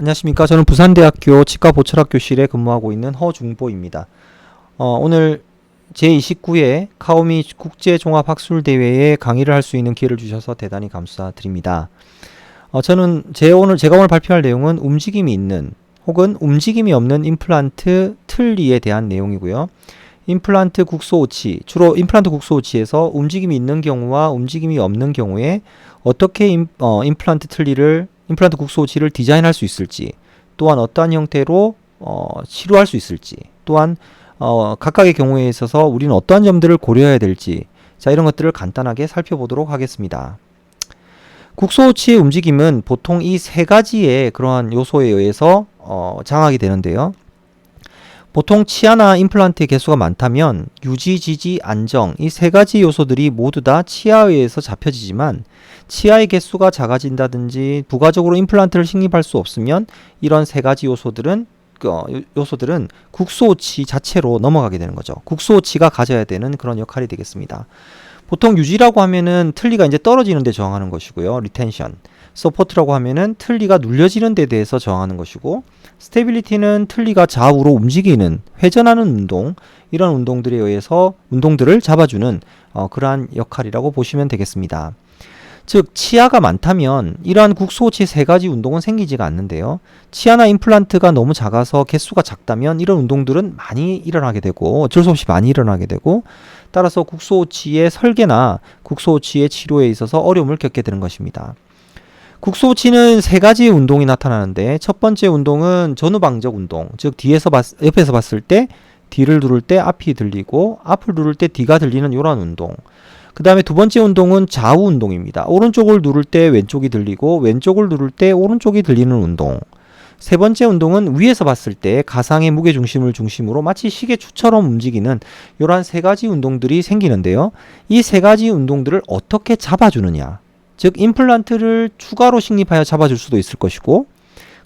안녕하십니까. 저는 부산대학교 치과보철학교실에 근무하고 있는 허중보입니다. 오늘 제29회 카오미 국제종합학술대회에 강의를 할 수 있는 기회를 주셔서 대단히 감사드립니다. 제가 오늘 발표할 내용은 움직임이 있는 혹은 움직임이 없는 임플란트 틀니에 대한 내용이고요. 임플란트 국소오치, 주로 임플란트 국소오치에서 움직임이 있는 경우와 움직임이 없는 경우에 어떻게 임플란트 국소오치를 디자인할 수 있을지, 또한 어떠한 형태로 치료할 수 있을지, 또한 각각의 경우에 있어서 우리는 어떠한 점들을 고려해야 될지, 자, 이런 것들을 간단하게 살펴보도록 하겠습니다. 국소오치의 움직임은 보통 이 세 가지의 그러한 요소에 의해서 장악이 되는데요. 보통 치아나 임플란트의 개수가 많다면 유지, 지지, 안정, 이 세 가지 요소들이 모두 다 치아에 의해서 잡혀지지만 치아의 개수가 작아진다든지 부가적으로 임플란트를 식립할 수 없으면 이런 세 가지 요소들은 국소오치 자체로 넘어가게 되는 거죠. 국소오치가 가져야 되는 그런 역할이 되겠습니다. 보통 유지라고 하면은 틀니가 이제 떨어지는 데 저항하는 것이고요. 리텐션. 서포트라고 하면은 틀니가 눌려지는 데 대해서 저항하는 것이고, 스테빌리티는 틀니가 좌우로 움직이는, 회전하는 운동, 이런 운동들을 잡아주는 그러한 역할이라고 보시면 되겠습니다. 즉, 치아가 많다면 이러한 국소오치 세 가지 운동은 생기지가 않는데요. 치아나 임플란트가 너무 작아서 개수가 작다면 이런 운동들은 많이 일어나게 되고, 어쩔 수 없이 많이 일어나게 되고, 따라서 국소오치의 설계나 국소오치의 치료에 있어서 어려움을 겪게 되는 것입니다. 국소오치는 세 가지의 운동이 나타나는데, 첫 번째 운동은 전후방적 운동, 즉 옆에서 봤을 때 D를 누를 때 앞이 들리고 앞을 누를 때 D가 들리는 이러한 운동. 그 다음에 두 번째 운동은 좌우 운동입니다. 오른쪽을 누를 때 왼쪽이 들리고 왼쪽을 누를 때 오른쪽이 들리는 운동. 세 번째 운동은 위에서 봤을 때 가상의 무게중심을 중심으로 마치 시계추처럼 움직이는 이러한 세 가지 운동들이 생기는데요. 이 세 가지 운동들을 어떻게 잡아주느냐, 즉 임플란트를 추가로 식립하여 잡아줄 수도 있을 것이고,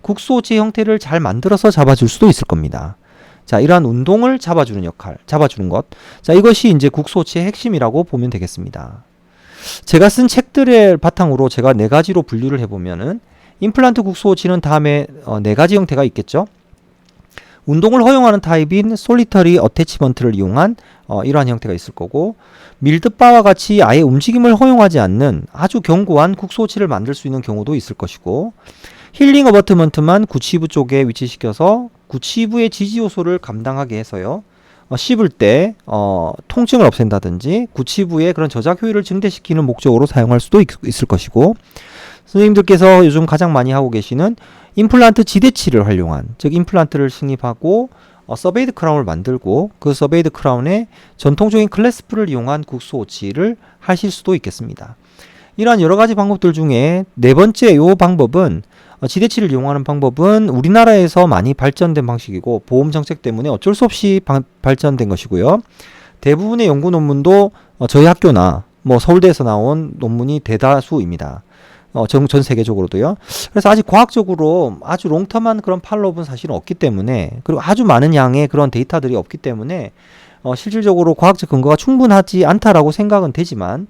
국소오치 형태를 잘 만들어서 잡아줄 수도 있을 겁니다. 자, 이러한 운동을 잡아주는 것. 자, 이것이 이제 국소오치의 핵심이라고 보면 되겠습니다. 제가 쓴 책들의 바탕으로 제가 네 가지로 분류를 해보면은, 임플란트 국소오치는 다음에 네 가지 형태가 있겠죠. 운동을 허용하는 타입인 솔리터리 어태치먼트를 이용한 이러한 형태가 있을 거고, 밀드바와 같이 아예 움직임을 허용하지 않는 아주 견고한 국소오치를 만들 수 있는 경우도 있을 것이고, 힐링 어버트먼트만 구치부 쪽에 위치시켜서 구치부의 지지 요소를 감당하게 해서요, 씹을 때 통증을 없앤다든지 구치부의 그런 저작 효율을 증대시키는 목적으로 사용할 수도 있을 것이고, 선생님들께서 요즘 가장 많이 하고 계시는 임플란트 지대치를 활용한, 즉 임플란트를 식립하고 서베이드 크라운을 만들고 그 서베이드 크라운에 전통적인 클래스프를 이용한 국소오치를 하실 수도 있겠습니다. 이러한 여러 가지 방법들 중에 네 번째 요 방법은, 지대치를 이용하는 방법은 우리나라에서 많이 발전된 방식이고 보험 정책 때문에 어쩔 수 없이 발전된 것이고요. 대부분의 연구 논문도 저희 학교나 서울대에서 나온 논문이 대다수입니다. 전 세계적으로도요. 그래서 아직 과학적으로 아주 롱텀한 그런 팔로업은 사실은 없기 때문에, 그리고 아주 많은 양의 그런 데이터들이 없기 때문에 실질적으로 과학적 근거가 충분하지 않다라고 생각은 되지만,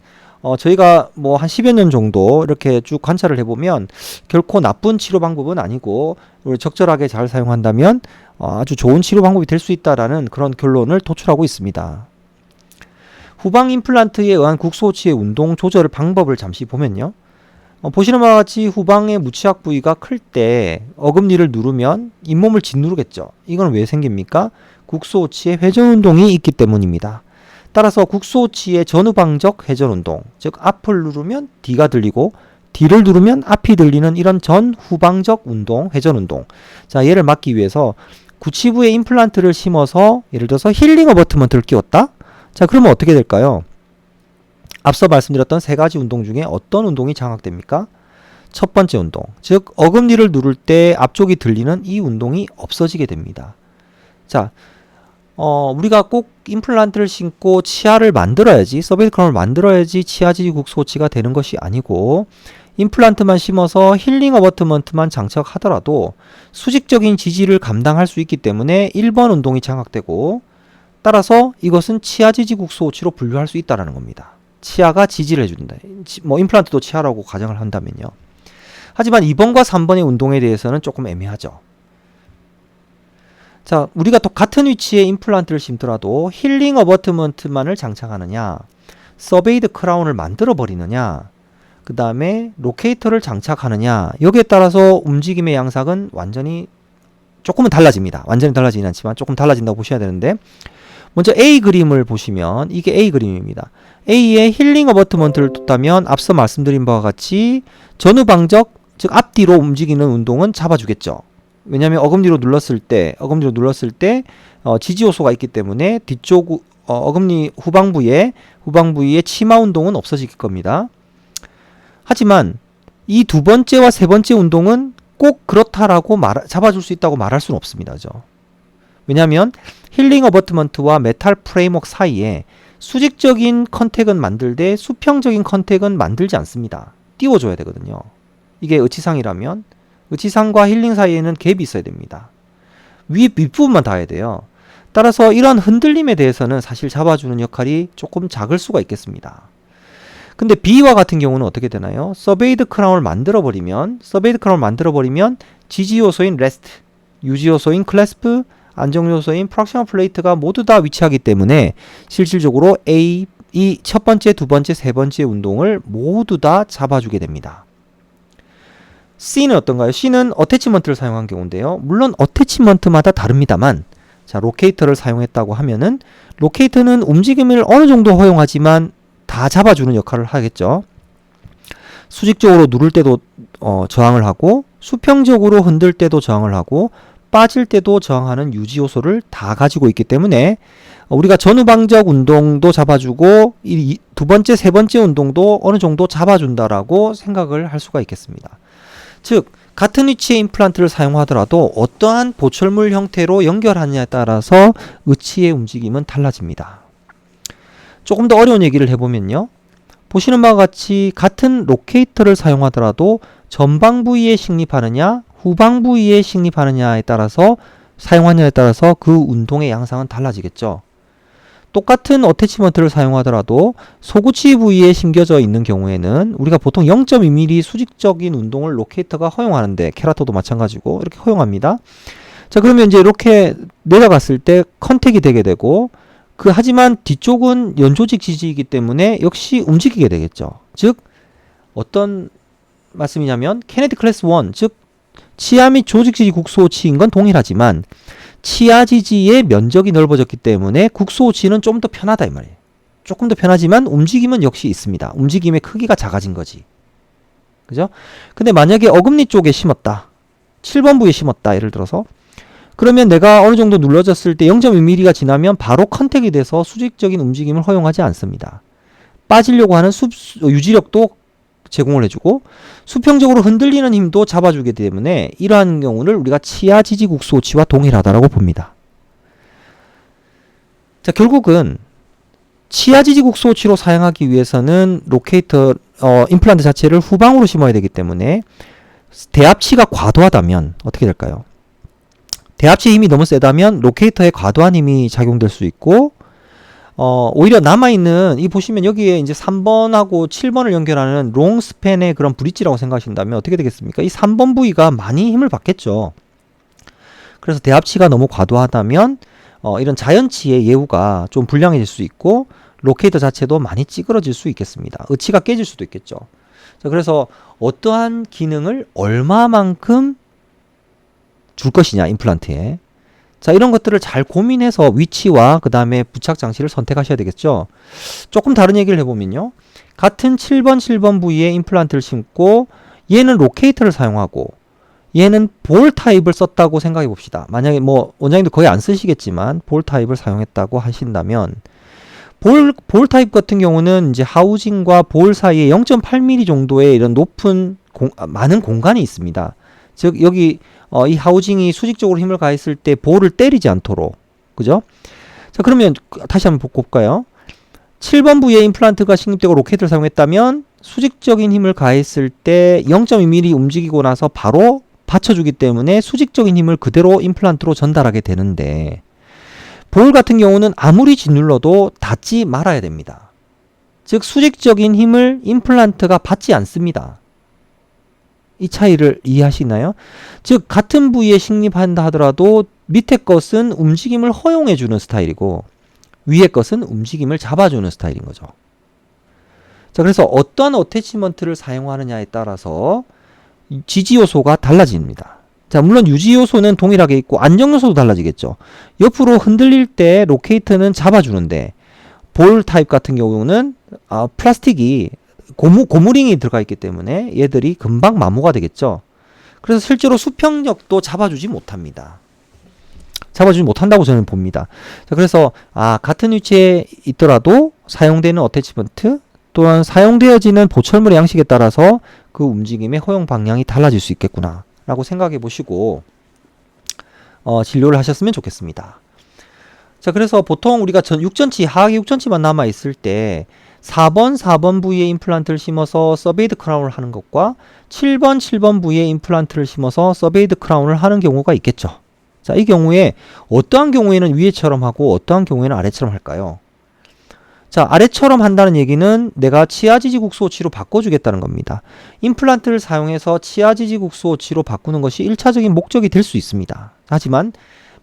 저희가 한 10여 년 정도 이렇게 쭉 관찰을 해보면 결코 나쁜 치료 방법은 아니고, 적절하게 잘 사용한다면 아주 좋은 치료 방법이 될 수 있다라는 그런 결론을 도출하고 있습니다. 후방 임플란트에 의한 국소오치의 운동 조절 방법을 잠시 보면요. 보시는 바와 같이 후방의 무치악 부위가 클 때 어금니를 누르면 잇몸을 짓누르겠죠. 이건 왜 생깁니까? 국소오치의 회전 운동이 있기 때문입니다. 따라서 국소오치의 전후방적 회전 운동, 즉 앞을 누르면 D가 들리고 D를 누르면 앞이 들리는 이런 전후방적 운동, 회전 운동. 자, 얘를 막기 위해서 구치부에 임플란트를 심어서 예를 들어서 힐링 어버트먼트를 끼웠다? 자, 그러면 어떻게 될까요? 앞서 말씀드렸던 세 가지 운동 중에 어떤 운동이 장악됩니까? 첫 번째 운동, 즉 어금니를 누를 때 앞쪽이 들리는 이 운동이 없어지게 됩니다. 자, 우리가 꼭 임플란트를 심고 치아를 만들어야지, 서베이드 크라운을 만들어야지 치아지지 국소오치가 되는 것이 아니고, 임플란트만 심어서 힐링 어버트먼트만 장착하더라도 수직적인 지지를 감당할 수 있기 때문에 1번 운동이 장악되고, 따라서 이것은 치아지지 국소오치로 분류할 수 있다는 겁니다. 치아가 지지를 해준다. 임플란트도 치아라고 가정을 한다면요. 하지만 2번과 3번의 운동에 대해서는 조금 애매하죠. 자, 우리가 또 같은 위치에 임플란트를 심더라도 힐링 어버트먼트만을 장착하느냐, 서베이드 크라운을 만들어 버리느냐, 그 다음에 로케이터를 장착하느냐, 여기에 따라서 움직임의 양상은 완전히 조금은 달라집니다. 완전히 달라지진 않지만 조금 달라진다고 보셔야 되는데, 먼저 A 그림을 보시면 이게 A 그림입니다. A에 힐링 어버트먼트를 뒀다면 앞서 말씀드린 바와 같이 전후방적, 즉 앞뒤로 움직이는 운동은 잡아주겠죠. 왜냐하면 어금니로 눌렀을 때 지지 요소가 있기 때문에 뒤쪽 어금니 후방부에 치마 운동은 없어질 겁니다. 하지만 이 두 번째와 세 번째 운동은 꼭 그렇다라고 잡아줄 수 있다고 말할 수는 없습니다. 그죠? 왜냐하면 힐링 어버트먼트와 메탈 프레임워크 사이에 수직적인 컨택은 만들되 수평적인 컨택은 만들지 않습니다. 띄워줘야 되거든요. 이게 의치상이라면 의치상과 힐링 사이에는 갭이 있어야 됩니다. 윗부분만 닿아야 돼요. 따라서 이러한 흔들림에 대해서는 사실 잡아주는 역할이 조금 작을 수가 있겠습니다. 근데 B와 같은 경우는 어떻게 되나요? 서베이드 크라운을 만들어 버리면 지지 요소인 레스트, 유지 요소인 클래스프, 안정 요소인 프락셔널 플레이트가 모두 다 위치하기 때문에 실질적으로 이 첫 번째, 두 번째, 세 번째 운동을 모두 다 잡아주게 됩니다. C는 어떤가요? C는 어태치먼트를 사용한 경우인데요. 물론 어태치먼트마다 다릅니다만, 자, 로케이터를 사용했다고 하면은 로케이터는 움직임을 어느 정도 허용하지만 다 잡아주는 역할을 하겠죠. 수직적으로 누를 때도 저항을 하고, 수평적으로 흔들 때도 저항을 하고, 빠질 때도 저항하는 유지 요소를 다 가지고 있기 때문에 우리가 전후방적 운동도 잡아주고 이 두 번째, 세 번째 운동도 어느 정도 잡아준다라고 생각을 할 수가 있겠습니다. 즉, 같은 위치의 임플란트를 사용하더라도 어떠한 보철물 형태로 연결하느냐에 따라서 의치의 움직임은 달라집니다. 조금 더 어려운 얘기를 해보면요. 보시는 바와 같이 같은 로케이터를 사용하더라도 전방 부위에 식립하느냐, 후방 부위에 식립하느냐에 따라서 사용하느냐에 따라서 그 운동의 양상은 달라지겠죠. 똑같은 어태치먼트를 사용하더라도 소구치 부위에 심겨져 있는 경우에는 우리가 보통 0.2mm 수직적인 운동을 로케이터가 허용하는데, 케라토도 마찬가지고 이렇게 허용합니다. 자, 그러면 이제 이렇게 내려갔을 때 컨택이 되게 되고, 하지만 뒤쪽은 연조직 지지이기 때문에 역시 움직이게 되겠죠. 즉, 어떤 말씀이냐면 케네디 클래스 1, 즉 치아 및 조직 지지 국소치인 건 동일하지만 치아 지지의 면적이 넓어졌기 때문에 국소치는 좀 더 편하다 이 말이에요. 조금 더 편하지만 움직임은 역시 있습니다. 움직임의 크기가 작아진 거지. 그죠? 근데 만약에 어금니 쪽에 심었다. 7번 부위에 심었다. 예를 들어서. 그러면 내가 어느 정도 눌러졌을 때 0.2mm가 지나면 바로 컨택이 돼서 수직적인 움직임을 허용하지 않습니다. 빠지려고 하는 유지력도 제공을 해주고 수평적으로 흔들리는 힘도 잡아주기 때문에 이러한 경우를 우리가 치아 지지 국소치와 동일하다라고 봅니다. 자, 결국은 치아 지지 국소치로 사용하기 위해서는 로케이터 임플란트 자체를 후방으로 심어야 되기 때문에 대합치가 과도하다면 어떻게 될까요? 대합치 힘이 너무 세다면 로케이터에 과도한 힘이 작용될 수 있고, 오히려 남아있는, 보시면 여기에 이제 3번하고 7번을 연결하는 롱 스팬의 그런 브릿지라고 생각하신다면 어떻게 되겠습니까? 이 3번 부위가 많이 힘을 받겠죠. 그래서 대합치가 너무 과도하다면, 이런 자연치의 예후가 좀 불량해질 수 있고, 로케이터 자체도 많이 찌그러질 수 있겠습니다. 의치가 깨질 수도 있겠죠. 자, 그래서 어떠한 기능을 얼마만큼 줄 것이냐, 임플란트에. 자, 이런 것들을 잘 고민해서 위치와 그 다음에 부착 장치를 선택하셔야 되겠죠. 조금 다른 얘기를 해보면요. 같은 7번 부위에 임플란트를 심고 얘는 로케이터를 사용하고 얘는 볼 타입을 썼다고 생각해 봅시다. 만약에 원장님도 거의 안 쓰시겠지만 볼 타입을 사용했다고 하신다면 볼 타입 같은 경우는 이제 하우징과 볼 사이에 0.8mm 정도의 이런 많은 공간이 있습니다. 즉, 여기 이 하우징이 수직적으로 힘을 가했을 때 볼을 때리지 않도록. 그죠? 자, 그러면 다시 한번 볼까요? 7번 부위에 임플란트가 식립되고 로케이터를 사용했다면 수직적인 힘을 가했을 때 0.2mm 움직이고 나서 바로 받쳐주기 때문에 수직적인 힘을 그대로 임플란트로 전달하게 되는데, 볼 같은 경우는 아무리 짓눌러도 닿지 말아야 됩니다. 즉, 수직적인 힘을 임플란트가 받지 않습니다. 이 차이를 이해하시나요? 즉 같은 부위에 식립한다 하더라도 밑에 것은 움직임을 허용해주는 스타일이고 위에 것은 움직임을 잡아주는 스타일인 거죠. 자, 그래서 어떤 어태치먼트를 사용하느냐에 따라서 지지 요소가 달라집니다. 자, 물론 유지 요소는 동일하게 있고 안정 요소도 달라지겠죠. 옆으로 흔들릴 때 로케이트는 잡아주는데 볼 타입 같은 경우는 플라스틱이 고무링이 들어가 있기 때문에 얘들이 금방 마모가 되겠죠. 그래서 실제로 수평력도 잡아주지 못합니다. 잡아주지 못한다고 저는 봅니다. 자, 그래서 같은 위치에 있더라도 사용되는 어태치먼트 또한 사용되어지는 보철물의 양식에 따라서 그 움직임의 허용 방향이 달라질 수 있겠구나 라고 생각해 보시고 진료를 하셨으면 좋겠습니다. 자, 그래서 보통 우리가 6전치, 하악의 6전치만 남아 있을 때 4번 부위에 임플란트를 심어서 서베이드 크라운을 하는 것과 7번 부위에 임플란트를 심어서 서베이드 크라운을 하는 경우가 있겠죠. 자, 이 경우에 어떠한 경우에는 위에처럼 하고 어떠한 경우에는 아래처럼 할까요? 자, 아래처럼 한다는 얘기는 내가 치아지지 국소치로 바꿔주겠다는 겁니다. 임플란트를 사용해서 치아지지 국소치로 바꾸는 것이 1차적인 목적이 될 수 있습니다. 하지만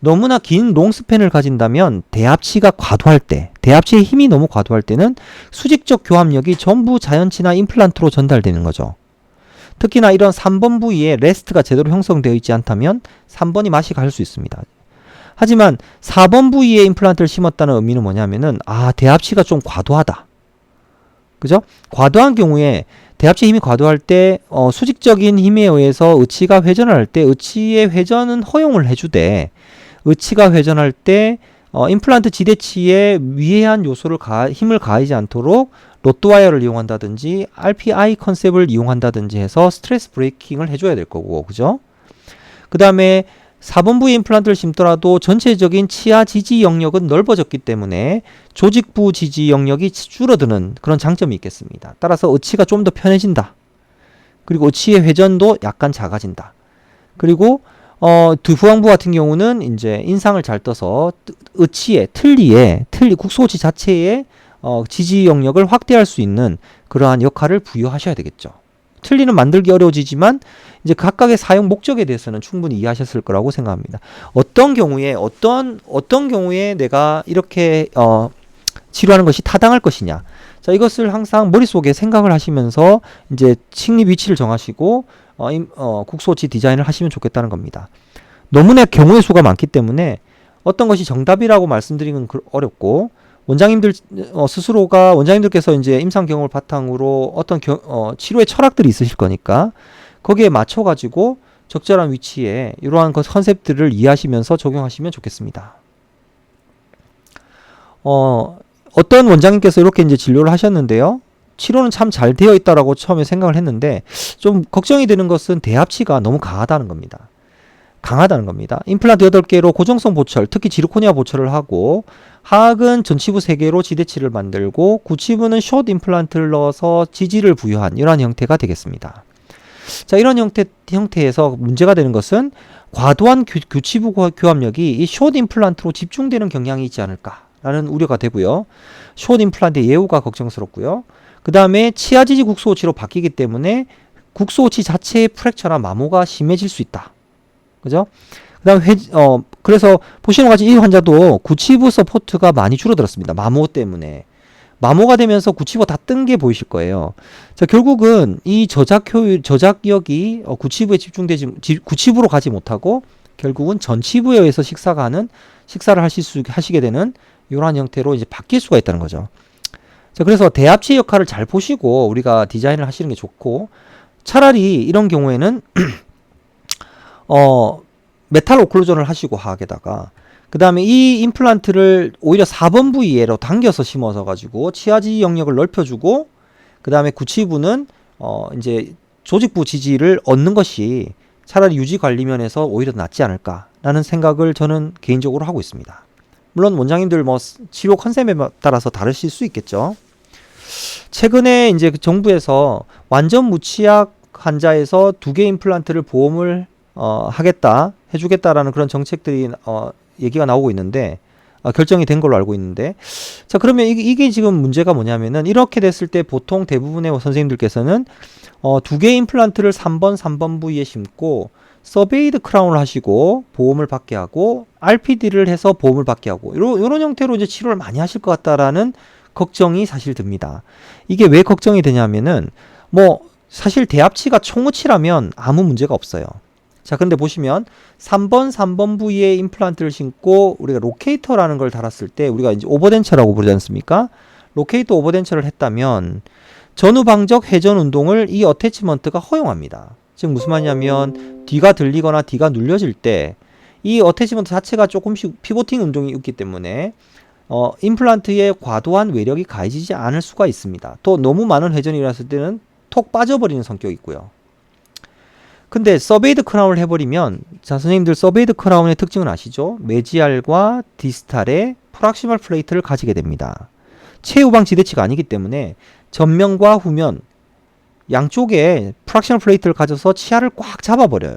너무나 긴 롱스팬을 가진다면 대합치가 과도할 때, 대합치의 힘이 너무 과도할 때는 수직적 교합력이 전부 자연치나 임플란트로 전달되는 거죠. 특히나 이런 3번 부위에 레스트가 제대로 형성되어 있지 않다면 3번이 맛이 갈 수 있습니다. 하지만 4번 부위에 임플란트를 심었다는 의미는 뭐냐면은 대합치가 좀 과도하다. 그죠? 과도한 경우에 대합치 힘이 과도할 때 수직적인 힘에 의해서 의치가 회전을 할 때 의치의 회전은 허용을 해주되 의치가 회전할 때 임플란트 지대치에 위해한 요소를 힘을 가하지 않도록 로트와이어를 이용한다든지 RPI 컨셉을 이용한다든지 해서 스트레스 브레이킹을 해줘야 될 거고, 그죠? 그 다음에 4번 부위 임플란트를 심더라도 전체적인 치아 지지 영역은 넓어졌기 때문에 조직부 지지 영역이 줄어드는 그런 장점이 있겠습니다. 따라서 의치가 좀 더 편해진다. 그리고 의치의 회전도 약간 작아진다. 그리고 두부왕부 같은 경우는 이제 인상을 잘 떠서 의치의 국소치 자체의 지지 영역을 확대할 수 있는 그러한 역할을 부여하셔야 되겠죠. 틀니는 만들기 어려워지지만 이제 각각의 사용 목적에 대해서는 충분히 이해하셨을 거라고 생각합니다. 어떤 경우에 내가 이렇게 치료하는 것이 타당할 것이냐. 자, 이것을 항상 머릿속에 생각을 하시면서 이제 식립 위치를 정하시고 국소치 디자인을 하시면 좋겠다는 겁니다. 너무나 경우의 수가 많기 때문에 어떤 것이 정답이라고 말씀드리는 건 어렵고 원장님들께서 이제 임상 경험을 바탕으로 어떤 치료의 철학들이 있으실 거니까 거기에 맞춰가지고 적절한 위치에 이러한 컨셉들을 이해하시면서 적용하시면 좋겠습니다. 어떤 원장님께서 이렇게 이제 진료를 하셨는데요. 치료는 참 잘 되어 있다라고 처음에 생각을 했는데 좀 걱정이 되는 것은 대합치가 너무 강하다는 겁니다. 임플란트 8개로 고정성 보철, 특히 지르코니아 보철을 하고 하악은 전치부 3개로 지대치를 만들고 구치부는 숏 임플란트를 넣어서 지지를 부여한 이러한 형태가 되겠습니다. 자, 이런 형태에서 문제가 되는 것은 과도한 교치부 교합력이 이 숏 임플란트로 집중되는 경향이 있지 않을까라는 우려가 되고요. 숏 임플란트의 예후가 걱정스럽고요. 그 다음에 치아지지 국소오치로 바뀌기 때문에 국소오치 자체의 프랙처나 마모가 심해질 수 있다. 그죠? 그 다음 그래서 보시는 것같이 이 환자도 구치부 서포트가 많이 줄어들었습니다. 마모 때문에. 마모가 되면서 구치부가 다 뜬 게 보이실 거예요. 자, 결국은 이 저작력이 구치부로 가지 못하고 결국은 전치부에 의해서 식사를 하시게 되는 이러한 형태로 이제 바뀔 수가 있다는 거죠. 자, 그래서 대합치 역할을 잘 보시고 우리가 디자인을 하시는 게 좋고 차라리 이런 경우에는 메탈 오클루전을 하시고 하악에다가 그 다음에 이 임플란트를 오히려 4번 부위로 당겨서 심어서 가지고 치아지지 영역을 넓혀주고 그 다음에 구치부는 이제 조직부 지지를 얻는 것이 차라리 유지 관리 면에서 오히려 낫지 않을까라는 생각을 저는 개인적으로 하고 있습니다. 물론 원장님들 치료 컨셉에 따라서 다르실 수 있겠죠. 최근에 이제 정부에서 완전 무치약 환자에서 2개 임플란트를 보험을 해주겠다라는 그런 정책들이 얘기가 나오고 있는데 결정이 된 걸로 알고 있는데, 자 그러면 이게 지금 문제가 뭐냐면은 이렇게 됐을 때 보통 대부분의 선생님들께서는 두 개의 임플란트를 3번 부위에 심고 서베이드 크라운을 하시고 보험을 받게 하고 RPD를 해서 보험을 받게 하고 요런 형태로 이제 치료를 많이 하실 것 같다라는 걱정이 사실 듭니다. 이게 왜 걱정이 되냐면은 뭐 사실 대합치가 총우치라면 아무 문제가 없어요. 자, 근데 보시면 3번 부위에 임플란트를 심고 우리가 로케이터라는 걸 달았을 때 우리가 이제 오버덴처라고 부르지 않습니까? 로케이터 오버덴처를 했다면 전후방적 회전 운동을 이 어태치먼트가 허용합니다. 즉 무슨 말이냐면 뒤가 들리거나 뒤가 눌려질 때 이 어태치먼트 자체가 조금씩 피보팅 운동이 있기 때문에 임플란트에 과도한 외력이 가해지지 않을 수가 있습니다. 또 너무 많은 회전이 일어났을 때는 톡 빠져버리는 성격이 있고요. 근데 서베이드 크라운을 해버리면, 자 선생님들 서베이드 크라운의 특징은 아시죠? 메지알과 디스탈의 프락시멀 플레이트를 가지게 됩니다. 최후방 지대치가 아니기 때문에 전면과 후면 양쪽에 프락시멀 플레이트를 가져서 치아를 꽉 잡아버려요.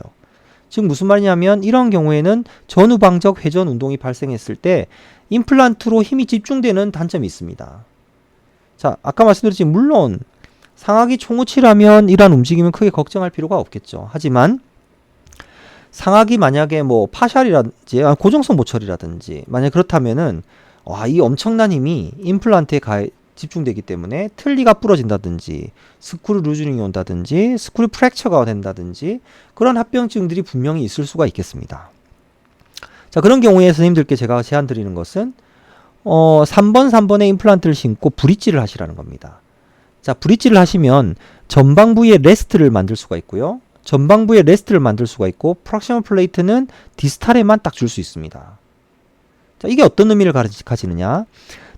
즉 무슨 말이냐면 이런 경우에는 전후방적 회전 운동이 발생했을 때 임플란트로 힘이 집중되는 단점이 있습니다. 자, 아까 말씀드렸지 물론 상악이 총우치라면 이러한 움직임은 크게 걱정할 필요가 없겠죠. 하지만 상악이 만약에 뭐 파샬이라든지 고정성 모철이라든지 만약 그렇다면은 이 엄청난 힘이 임플란트에 집중되기 때문에 틀니가 부러진다든지 스크류 루즈닝이 온다든지 스크류 프랙처가 된다든지 그런 합병증들이 분명히 있을 수가 있겠습니다. 자, 그런 경우에 선생님들께 제가 제안 드리는 것은 3번에 임플란트를 심고 브릿지를 하시라는 겁니다. 자, 브릿지를 하시면 전방 부위에 레스트를 만들 수가 있고요. 전방 부위에 레스트를 만들 수가 있고 프락시멀 플레이트는 디스탈에만 딱 줄 수 있습니다. 자, 이게 어떤 의미를 가지느냐?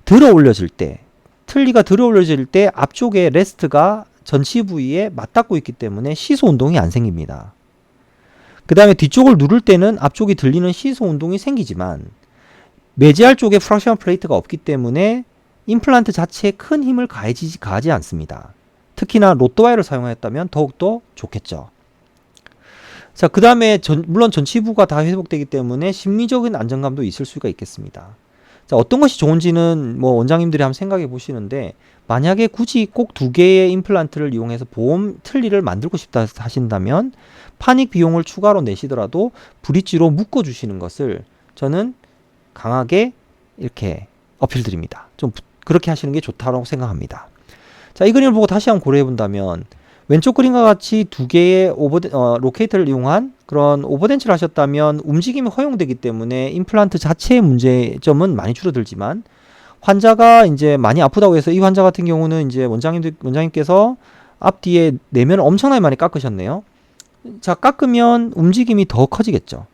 들어 올려질 때 틀니가 들어 올려질 때 앞쪽에 레스트가 전치 부위에 맞닿고 있기 때문에 시소 운동이 안 생깁니다. 그 다음에 뒤쪽을 누를 때는 앞쪽이 들리는 시소 운동이 생기지만 메지알 쪽에 프락시멀 플레이트가 없기 때문에 임플란트 자체에 큰 힘을 가하지 않습니다. 특히나 로또와이어를 사용하였다면 더욱더 좋겠죠. 자, 그 다음에 물론 전치부가 다 회복되기 때문에 심리적인 안정감도 있을 수가 있겠습니다. 자, 어떤 것이 좋은지는 뭐 원장님들이 한번 생각해 보시는데 만약에 굳이 꼭 두 개의 임플란트를 이용해서 보험 틀니를 만들고 싶다 하신다면 파닉 비용을 추가로 내시더라도 브릿지로 묶어 주시는 것을 저는 강하게 이렇게 어필 드립니다. 좀 그렇게 하시는 게 좋다고 생각합니다. 자, 이 그림을 보고 다시 한번 고려해 본다면 왼쪽 그림과 같이 두 개의 로케이터를 이용한 그런 오버덴치를 하셨다면 움직임이 허용되기 때문에 임플란트 자체의 문제점은 많이 줄어들지만 환자가 이제 많이 아프다고 해서 이 환자 같은 경우는 이제 원장님께서 앞뒤에 내면을 엄청나게 많이 깎으셨네요. 자, 깎으면 움직임이 더 커지겠죠.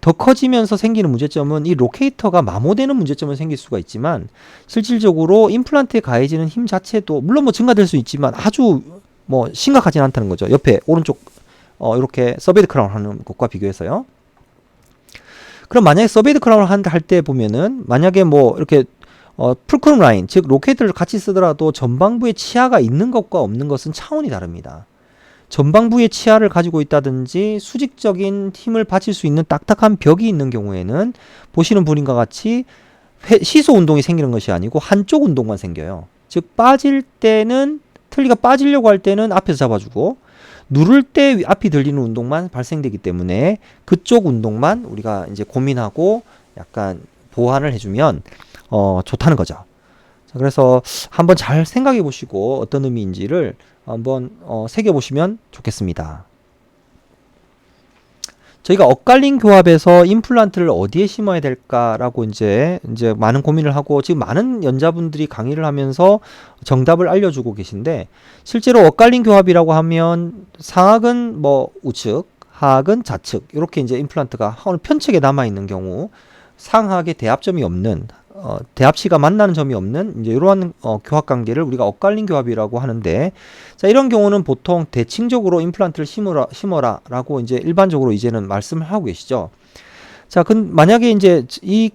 더 커지면서 생기는 문제점은 이 로케이터가 마모되는 문제점은 생길 수가 있지만 실질적으로 임플란트에 가해지는 힘 자체도 물론 뭐 증가될 수 있지만 아주 뭐 심각하진 않다는 거죠. 옆에 오른쪽 이렇게 서베이드 크라운 하는 것과 비교해서요. 그럼 만약에 서베이드 크라운을 할 때 보면은 만약에 뭐 이렇게 풀크롬 라인 즉 로케이터를 같이 쓰더라도 전방부에 치아가 있는 것과 없는 것은 차원이 다릅니다. 전방부의 치아를 가지고 있다든지 수직적인 힘을 받칠 수 있는 딱딱한 벽이 있는 경우에는 보시는 분인과 같이 시소 운동이 생기는 것이 아니고 한쪽 운동만 생겨요. 즉 빠질 때는 틀니가 빠지려고 할 때는 앞에서 잡아주고 누를 때 앞이 들리는 운동만 발생되기 때문에 그쪽 운동만 우리가 이제 고민하고 약간 보완을 해주면 좋다는 거죠. 자, 그래서 한번 잘 생각해 보시고 어떤 의미인지를 한번 새겨보시면 좋겠습니다. 저희가 엇갈린 교합에서 임플란트를 어디에 심어야 될까라고 이제 많은 고민을 하고 지금 많은 연자분들이 강의를 하면서 정답을 알려주고 계신데 실제로 엇갈린 교합이라고 하면 상악은 뭐 우측, 하악은 좌측 이렇게 이제 임플란트가 어느 편측에 남아 있는 경우 상하악에 대합점이 없는 대합치가 만나는 점이 없는 이제 이러한 교합 관계를 우리가 엇갈린 교합이라고 하는데 자, 이런 경우는 보통 대칭적으로 임플란트를 심어라라고 이제 일반적으로 이제는 말씀을 하고 계시죠. 자, 만약에 이제 이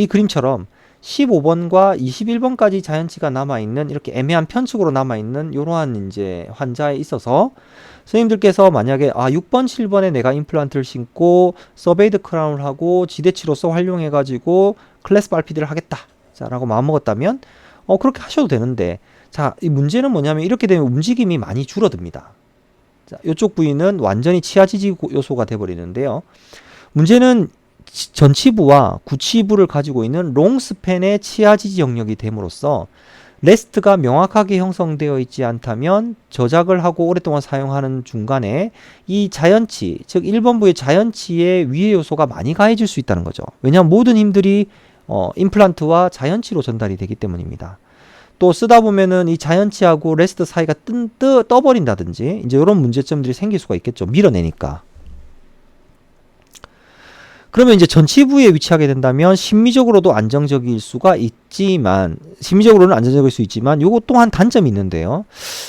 그림처럼 15번과 21번까지 자연치가 남아 있는 이렇게 애매한 편측으로 남아 있는 이러한 이제 환자에 있어서 선생님들께서 만약에 6번, 7번에 내가 임플란트를 심고 서베이드 크라운을 하고 지대치로서 활용해 가지고 클래스프 RPD를 하겠다. 자, 라고 마음먹었다면 그렇게 하셔도 되는데, 자, 이 문제는 뭐냐면 이렇게 되면 움직임이 많이 줄어듭니다. 자, 이쪽 부위는 완전히 치아 지지 요소가 돼버리는데요. 문제는 전치부와 구치부를 가지고 있는 롱스팬의 치아 지지 영역이 됨으로써 레스트가 명확하게 형성되어 있지 않다면 저작을 하고 오랫동안 사용하는 중간에 이 자연치, 즉 1번부의 자연치의 위해 요소가 많이 가해질 수 있다는 거죠. 왜냐하면 모든 힘들이 임플란트와 자연치로 전달이 되기 때문입니다. 또 쓰다 보면은 이 자연치하고 레스트 사이가 떠버린다든지 이제 이런 문제점들이 생길 수가 있겠죠. 밀어내니까. 그러면 이제 전치부에 위치하게 된다면 심미적으로도 안정적일 수가 있지만, 심미적으로는 안정적일 수 있지만 요것 또한 단점이 있는데요.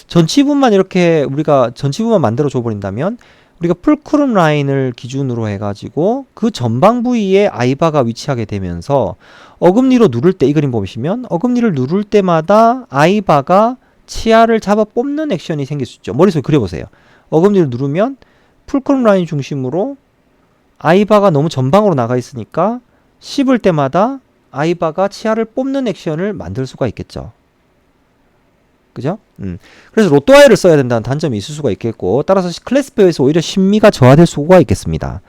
전치부만 이렇게 우리가 전치부만 만들어 줘 버린다면 우리가 풀크룸 라인을 기준으로 해가지고 그 전방 부위에 아이바가 위치하게 되면서 어금니로 누를 때, 이 그림 보시면 어금니를 누를 때마다 아이바가 치아를 잡아 뽑는 액션이 생길 수 있죠. 머릿속에 그려보세요. 어금니를 누르면 풀크룸 라인 중심으로 아이바가 너무 전방으로 나가 있으니까 씹을 때마다 아이바가 치아를 뽑는 액션을 만들 수가 있겠죠. 그죠? 그래서 로또아이를 써야 된다는 단점이 있을 수가 있겠고, 따라서 클래스프에서 오히려 심미가 저하될 수가 있겠습니다.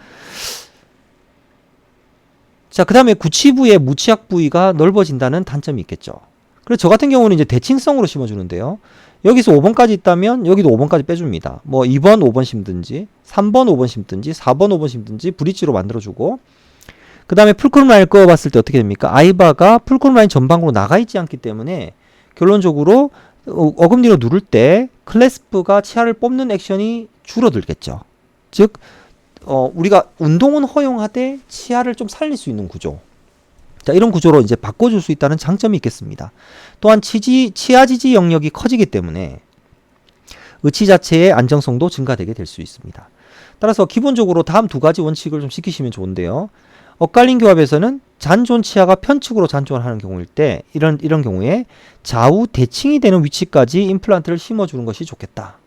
자, 그 다음에 구치부의 무치약 부위가 넓어진다는 단점이 있겠죠. 그래서 저 같은 경우는 이제 대칭성으로 심어주는데요. 여기서 5번까지 있다면 여기도 5번까지 빼줍니다. 뭐 2번, 5번 심든지 3번, 5번 심든지 4번, 5번 심든지 브릿지로 만들어주고, 그 다음에 풀크룸 라인을 그어봤을 때 어떻게 됩니까? 아이바가 풀크룸 라인 전방으로 나가 있지 않기 때문에 결론적으로 어금니로 누를 때 클래스프가 치아를 뽑는 액션이 줄어들겠죠. 즉 우리가 운동은 허용하되 치아를 좀 살릴 수 있는 구조. 자, 이런 구조로 이제 바꿔줄 수 있다는 장점이 있겠습니다. 또한 치아 지지 영역이 커지기 때문에 의치 자체의 안정성도 증가되게 될 수 있습니다. 따라서 기본적으로 다음 두 가지 원칙을 좀 지키시면 좋은데요. 엇갈린 교합에서는 잔존 치아가 편측으로 잔존을 하는 경우일 때 이런 경우에 좌우 대칭이 되는 위치까지 임플란트를 심어주는 것이 좋겠다.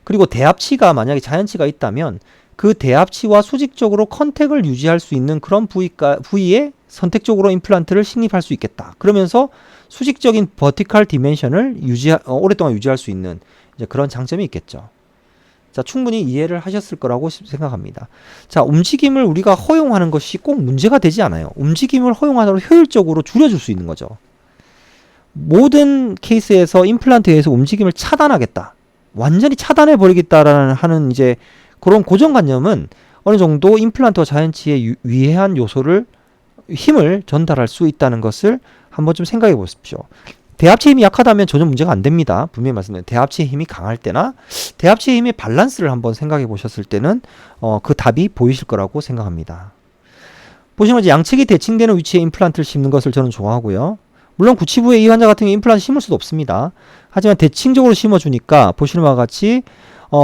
그리고 대합치가 만약에 자연치가 있다면 그 대합치와 수직적으로 컨택을 유지할 수 있는 그런 부위에 선택적으로 임플란트를 식립할 수 있겠다. 그러면서 수직적인 버티컬 디멘션을 오랫동안 유지할 수 있는 이제 그런 장점이 있겠죠. 자, 충분히 이해를 하셨을 거라고 생각합니다. 자, 움직임을 우리가 허용하는 것이 꼭 문제가 되지 않아요. 움직임을 허용하도록 효율적으로 줄여줄 수 있는 거죠. 모든 케이스에서 임플란트에서 움직임을 차단하겠다, 완전히 차단해 버리겠다라는 하는 이제 그런 고정관념은 어느 정도 임플란트와 자연치의 위해한 요소를 힘을 전달할 수 있다는 것을 한번 좀 생각해 보십시오. 대합체 힘이 약하다면 전혀 문제가 안 됩니다. 분명히 말씀드려요. 대합체 힘이 강할 때나 대합체 힘의 밸런스를 한번 생각해 보셨을 때는 그 답이 보이실 거라고 생각합니다. 보시면 이제 양측이 대칭되는 위치에 임플란트를 심는 것을 저는 좋아하고요. 물론 구치부에 이 환자 같은 경우 임플란트 심을 수도 없습니다. 하지만 대칭적으로 심어주니까 보시는 바와 같이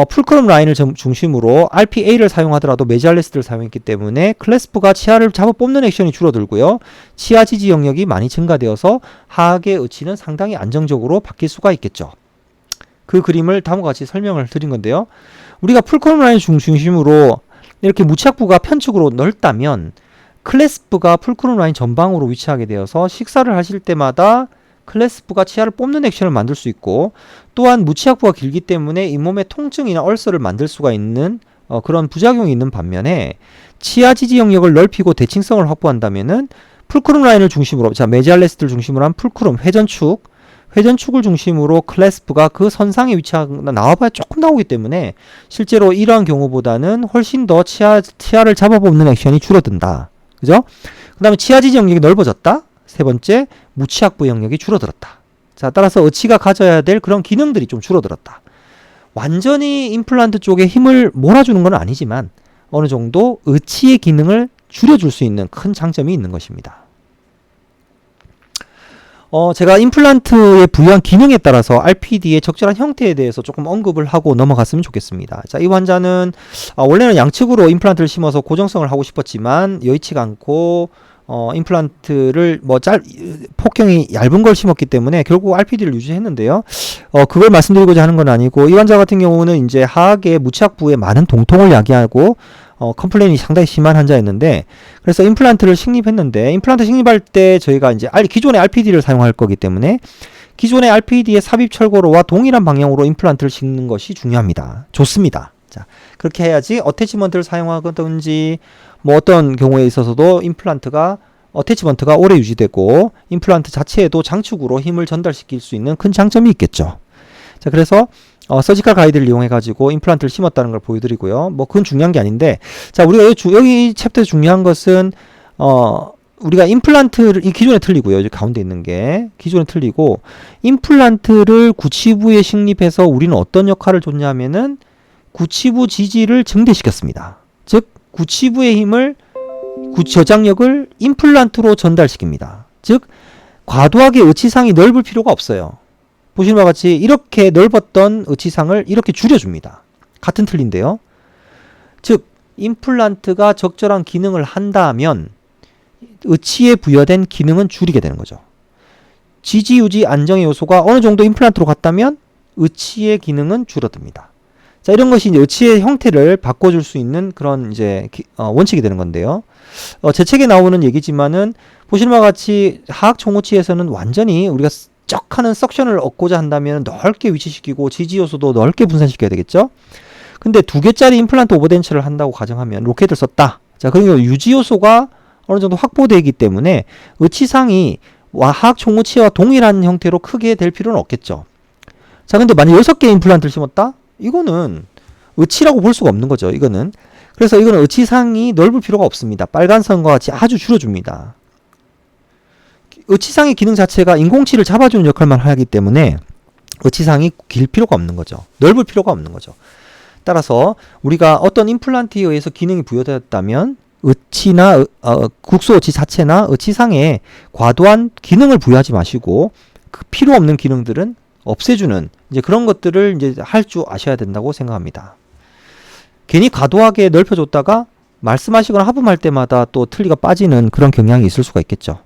풀크룸 라인을 중심으로 RPA를 사용하더라도 메지알레스트를 사용했기 때문에 클래스프가 치아를 잡아 뽑는 액션이 줄어들고요. 치아 지지 영역이 많이 증가되어서 하악의 의치는 상당히 안정적으로 바뀔 수가 있겠죠. 그 그림을 다음과 같이 설명을 드린 건데요. 우리가 풀크룸 라인 중심으로 이렇게 무치약부가 편측으로 넓다면 클래스프가 풀크룸 라인 전방으로 위치하게 되어서 식사를 하실 때마다 클래스프가 치아를 뽑는 액션을 만들 수 있고, 또한 무치약부가 길기 때문에 잇몸에 통증이나 얼서를 만들 수가 있는 그런 부작용이 있는 반면에 치아 지지 영역을 넓히고 대칭성을 확보한다면은 풀크룸 라인을 중심으로, 자, 메지알레스트를 중심으로 한 풀크룸 회전축을 중심으로 클래스프가 그 선상에 위치하거나 나와봐야 조금 나오기 때문에 실제로 이러한 경우보다는 훨씬 더 치아를 잡아뽑는 액션이 줄어든다. 그죠? 그 다음에 치아 지지 영역이 넓어졌다. 세 번째, 무치약부 영역이 줄어들었다. 자, 따라서 의치가 가져야 될 그런 기능들이 좀 줄어들었다. 완전히 임플란트 쪽에 힘을 몰아주는 건 아니지만 어느 정도 의치의 기능을 줄여줄 수 있는 큰 장점이 있는 것입니다. 제가 임플란트에 부여한 기능에 따라서 RPD의 적절한 형태에 대해서 조금 언급을 하고 넘어갔으면 좋겠습니다. 자, 이 환자는 원래는 양측으로 임플란트를 심어서 고정성을 하고 싶었지만 여의치가 않고 임플란트를 폭경이 얇은 걸 심었기 때문에 결국 RPD를 유지했는데요. 그걸 말씀드리고자 하는 건 아니고, 이 환자 같은 경우는 이제 하악의 무치약부에 많은 동통을 야기하고 컴플레인이 상당히 심한 환자였는데, 그래서 임플란트를 식립했는데, 임플란트 식립할 때 저희가 이제 기존의 RPD를 사용할 거기 때문에 기존의 RPD의 삽입 철거로와 동일한 방향으로 임플란트를 심는 것이 중요합니다. 좋습니다. 자, 그렇게 해야지 어태치먼트를 사용하든지 뭐 어떤 경우에 있어서도 임플란트가 어태치먼트가 오래 유지되고 임플란트 자체에도 장축으로 힘을 전달시킬 수 있는 큰 장점이 있겠죠. 자, 그래서 서지컬 가이드를 이용해 가지고 임플란트를 심었다는 걸 보여드리고요. 뭐 그건 중요한 게 아닌데, 자, 우리가 여기 챕터에서 중요한 것은 우리가 임플란트를, 이 기존에 틀리고요. 여기 가운데 있는 게 기존에 틀리고, 임플란트를 구치부에 식립해서 우리는 어떤 역할을 줬냐면은 구치부 지지를 증대시켰습니다. 즉 구치부의 힘을, 저장력을 임플란트로 전달시킵니다. 즉 과도하게 의치상이 넓을 필요가 없어요. 보시는 바와 같이 이렇게 넓었던 의치상을 이렇게 줄여줍니다. 같은 틀린데요. 즉 임플란트가 적절한 기능을 한다면 의치에 부여된 기능은 줄이게 되는 거죠. 지지, 유지, 안정의 요소가 어느 정도 임플란트로 갔다면 의치의 기능은 줄어듭니다. 자, 이런 것이 이제 의치의 형태를 바꿔줄 수 있는 그런 이제 원칙이 되는 건데요. 제 책에 나오는 얘기지만은 보시는 바와 같이 하악 총우치에서는 완전히 우리가 쩍 하는 석션을 얻고자 한다면 넓게 위치시키고 지지 요소도 넓게 분산시켜야 되겠죠. 근데 2개짜리 임플란트 오버덴처를 한다고 가정하면 로켓을 썼다. 자, 그러면 유지 요소가 어느 정도 확보되기 때문에 의치상이 하악 총우치와 동일한 형태로 크게 될 필요는 없겠죠. 자, 근데 만약 6개의 임플란트를 심었다? 이거는 의치라고 볼 수가 없는 거죠. 이거는. 그래서 이거는 의치상이 넓을 필요가 없습니다. 빨간 선과 같이 아주 줄여줍니다. 의치상의 기능 자체가 인공치를 잡아주는 역할만 하기 때문에 의치상이 길 필요가 없는 거죠. 넓을 필요가 없는 거죠. 따라서 우리가 어떤 임플란트에 의해서 기능이 부여되었다면 의치나 국소 의치 자체나 의치상에 과도한 기능을 부여하지 마시고 그 필요 없는 기능들은 없애주는 이제 그런 것들을 이제 할 줄 아셔야 된다고 생각합니다. 괜히 과도하게 넓혀줬다가 말씀하시거나 하품할 때마다 또 틀니가 빠지는 그런 경향이 있을 수가 있겠죠.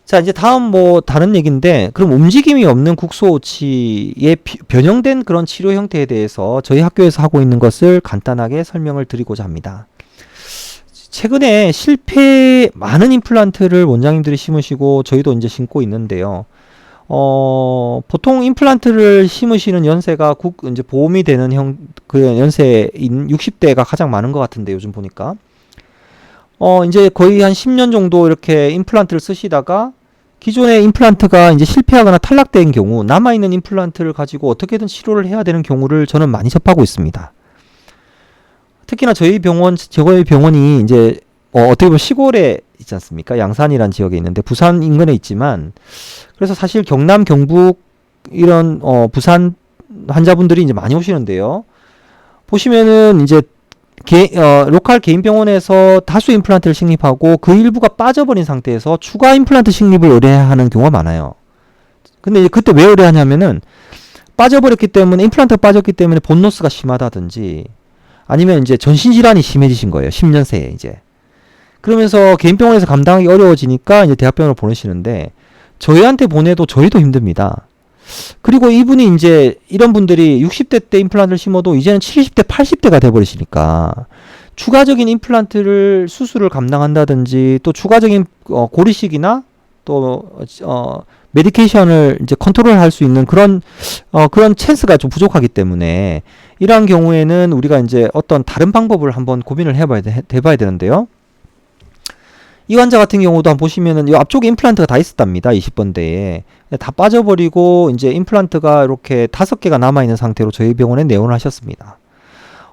자, 이제 다음 뭐 다른 얘기인데, 그럼 움직임이 없는 국소오치의 변형된 그런 치료 형태에 대해서 저희 학교에서 하고 있는 것을 간단하게 설명을 드리고자 합니다. 최근에 많은 임플란트를 원장님들이 심으시고 저희도 이제 심고 있는데요. 보통 임플란트를 심으시는 연세가 이제 보험이 되는 그 연세인 60대가 가장 많은 것 같은데, 요즘 보니까. 이제 거의 한 10년 정도 이렇게 임플란트를 쓰시다가 기존의 임플란트가 이제 실패하거나 탈락된 경우 남아있는 임플란트를 가지고 어떻게든 치료를 해야 되는 경우를 저는 많이 접하고 있습니다. 특히나 저희 병원이 이제 어떻게 보면 시골에 있지 않습니까? 양산이란 지역에 있는데 부산 인근에 있지만, 그래서 사실 경남, 경북 이런 부산 환자분들이 이제 많이 오시는데요. 보시면은 이제 로컬 개인 병원에서 다수 임플란트를 식립하고 그 일부가 빠져버린 상태에서 추가 임플란트 식립을 의뢰하는 경우가 많아요. 근데 이제 그때 왜 의뢰하냐면은 빠져버렸기 때문에, 임플란트가 빠졌기 때문에 본노스가 심하다든지 아니면 이제 전신질환이 심해지신 거예요. 10년 새에 이제. 그러면서 개인 병원에서 감당하기 어려워지니까 이제 대학병원으로 보내시는데, 저희한테 보내도 저희도 힘듭니다. 그리고 이분이 이제 이런 분들이 60대 때 임플란트를 심어도 이제는 70대, 80대가 돼버리시니까 추가적인 임플란트를 수술을 감당한다든지 또 추가적인 고리식이나 또 메디케이션을 이제 컨트롤할 수 있는 그런 찬스가 좀 부족하기 때문에 이러한 경우에는 우리가 이제 어떤 다른 방법을 한번 고민을 해봐야 되는데요. 이 환자 같은 경우도 한번 보시면은 이 앞쪽에 임플란트가 다 있었답니다. 20번대에. 다 빠져버리고 이제 임플란트가 이렇게 5개가 남아있는 상태로 저희 병원에 내원을 하셨습니다.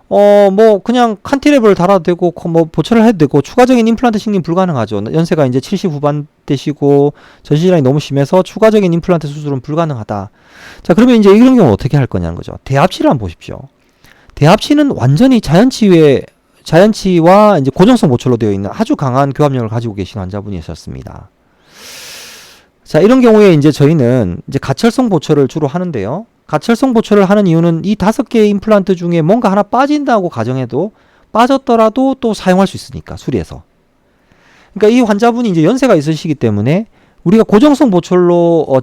뭐 그냥 칸티레버를 달아도 되고 뭐 보철을 해도 되고 추가적인 임플란트 식립 불가능하죠. 연세가 이제 70 후반대시고 전신질환이 너무 심해서 추가적인 임플란트 수술은 불가능하다. 자, 그러면 이제 이런 경우 어떻게 할 거냐는 거죠. 대합치를 한번 보십시오. 대합치는 완전히 자연치와 이제 고정성 보철로 되어 있는 아주 강한 교합력을 가지고 계신 환자분이셨습니다. 자, 이런 경우에 이제 저희는 이제 가철성 보철을 주로 하는데요. 가철성 보철을 하는 이유는 이 5개의 임플란트 중에 뭔가 하나 빠진다고 가정해도 빠졌더라도 또 사용할 수 있으니까, 수리해서. 그러니까 이 환자분이 이제 연세가 있으시기 때문에 우리가 고정성 보철로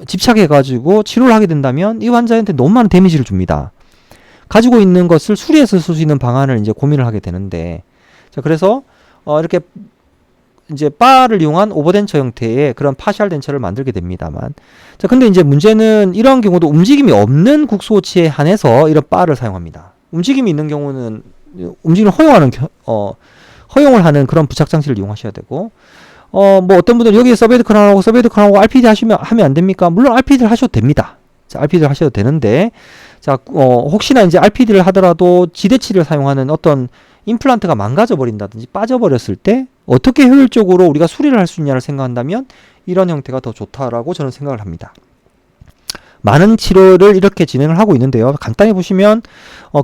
집착해가지고 치료를 하게 된다면 이 환자한테 너무 많은 데미지를 줍니다. 가지고 있는 것을 수리해서 쓸 수 있는 방안을 이제 고민을 하게 되는데, 자, 그래서 이렇게 이제 바를 이용한 오버덴처 형태의 그런 파셜 덴처를 만들게 됩니다만, 자, 근데 이제 문제는 이러한 경우도 움직임이 없는 국소치에 한해서 이런 바를 사용합니다. 움직임이 있는 경우는 움직임을 허용을 하는 그런 부착 장치를 이용하셔야 되고, 뭐 어떤 분들은 여기에 서베이드 커널하고 RPD 하면 안 됩니까? 물론 RPD를 하셔도 됩니다. 자, RPD를 하셔도 되는데, 자, 혹시나 이제 RPD를 하더라도 지대치를 사용하는 어떤 임플란트가 망가져 버린다든지 빠져버렸을 때 어떻게 효율적으로 우리가 수리를 할 수 있냐를 생각한다면 이런 형태가 더 좋다라고 저는 생각을 합니다. 많은 치료를 이렇게 진행을 하고 있는데요. 간단히 보시면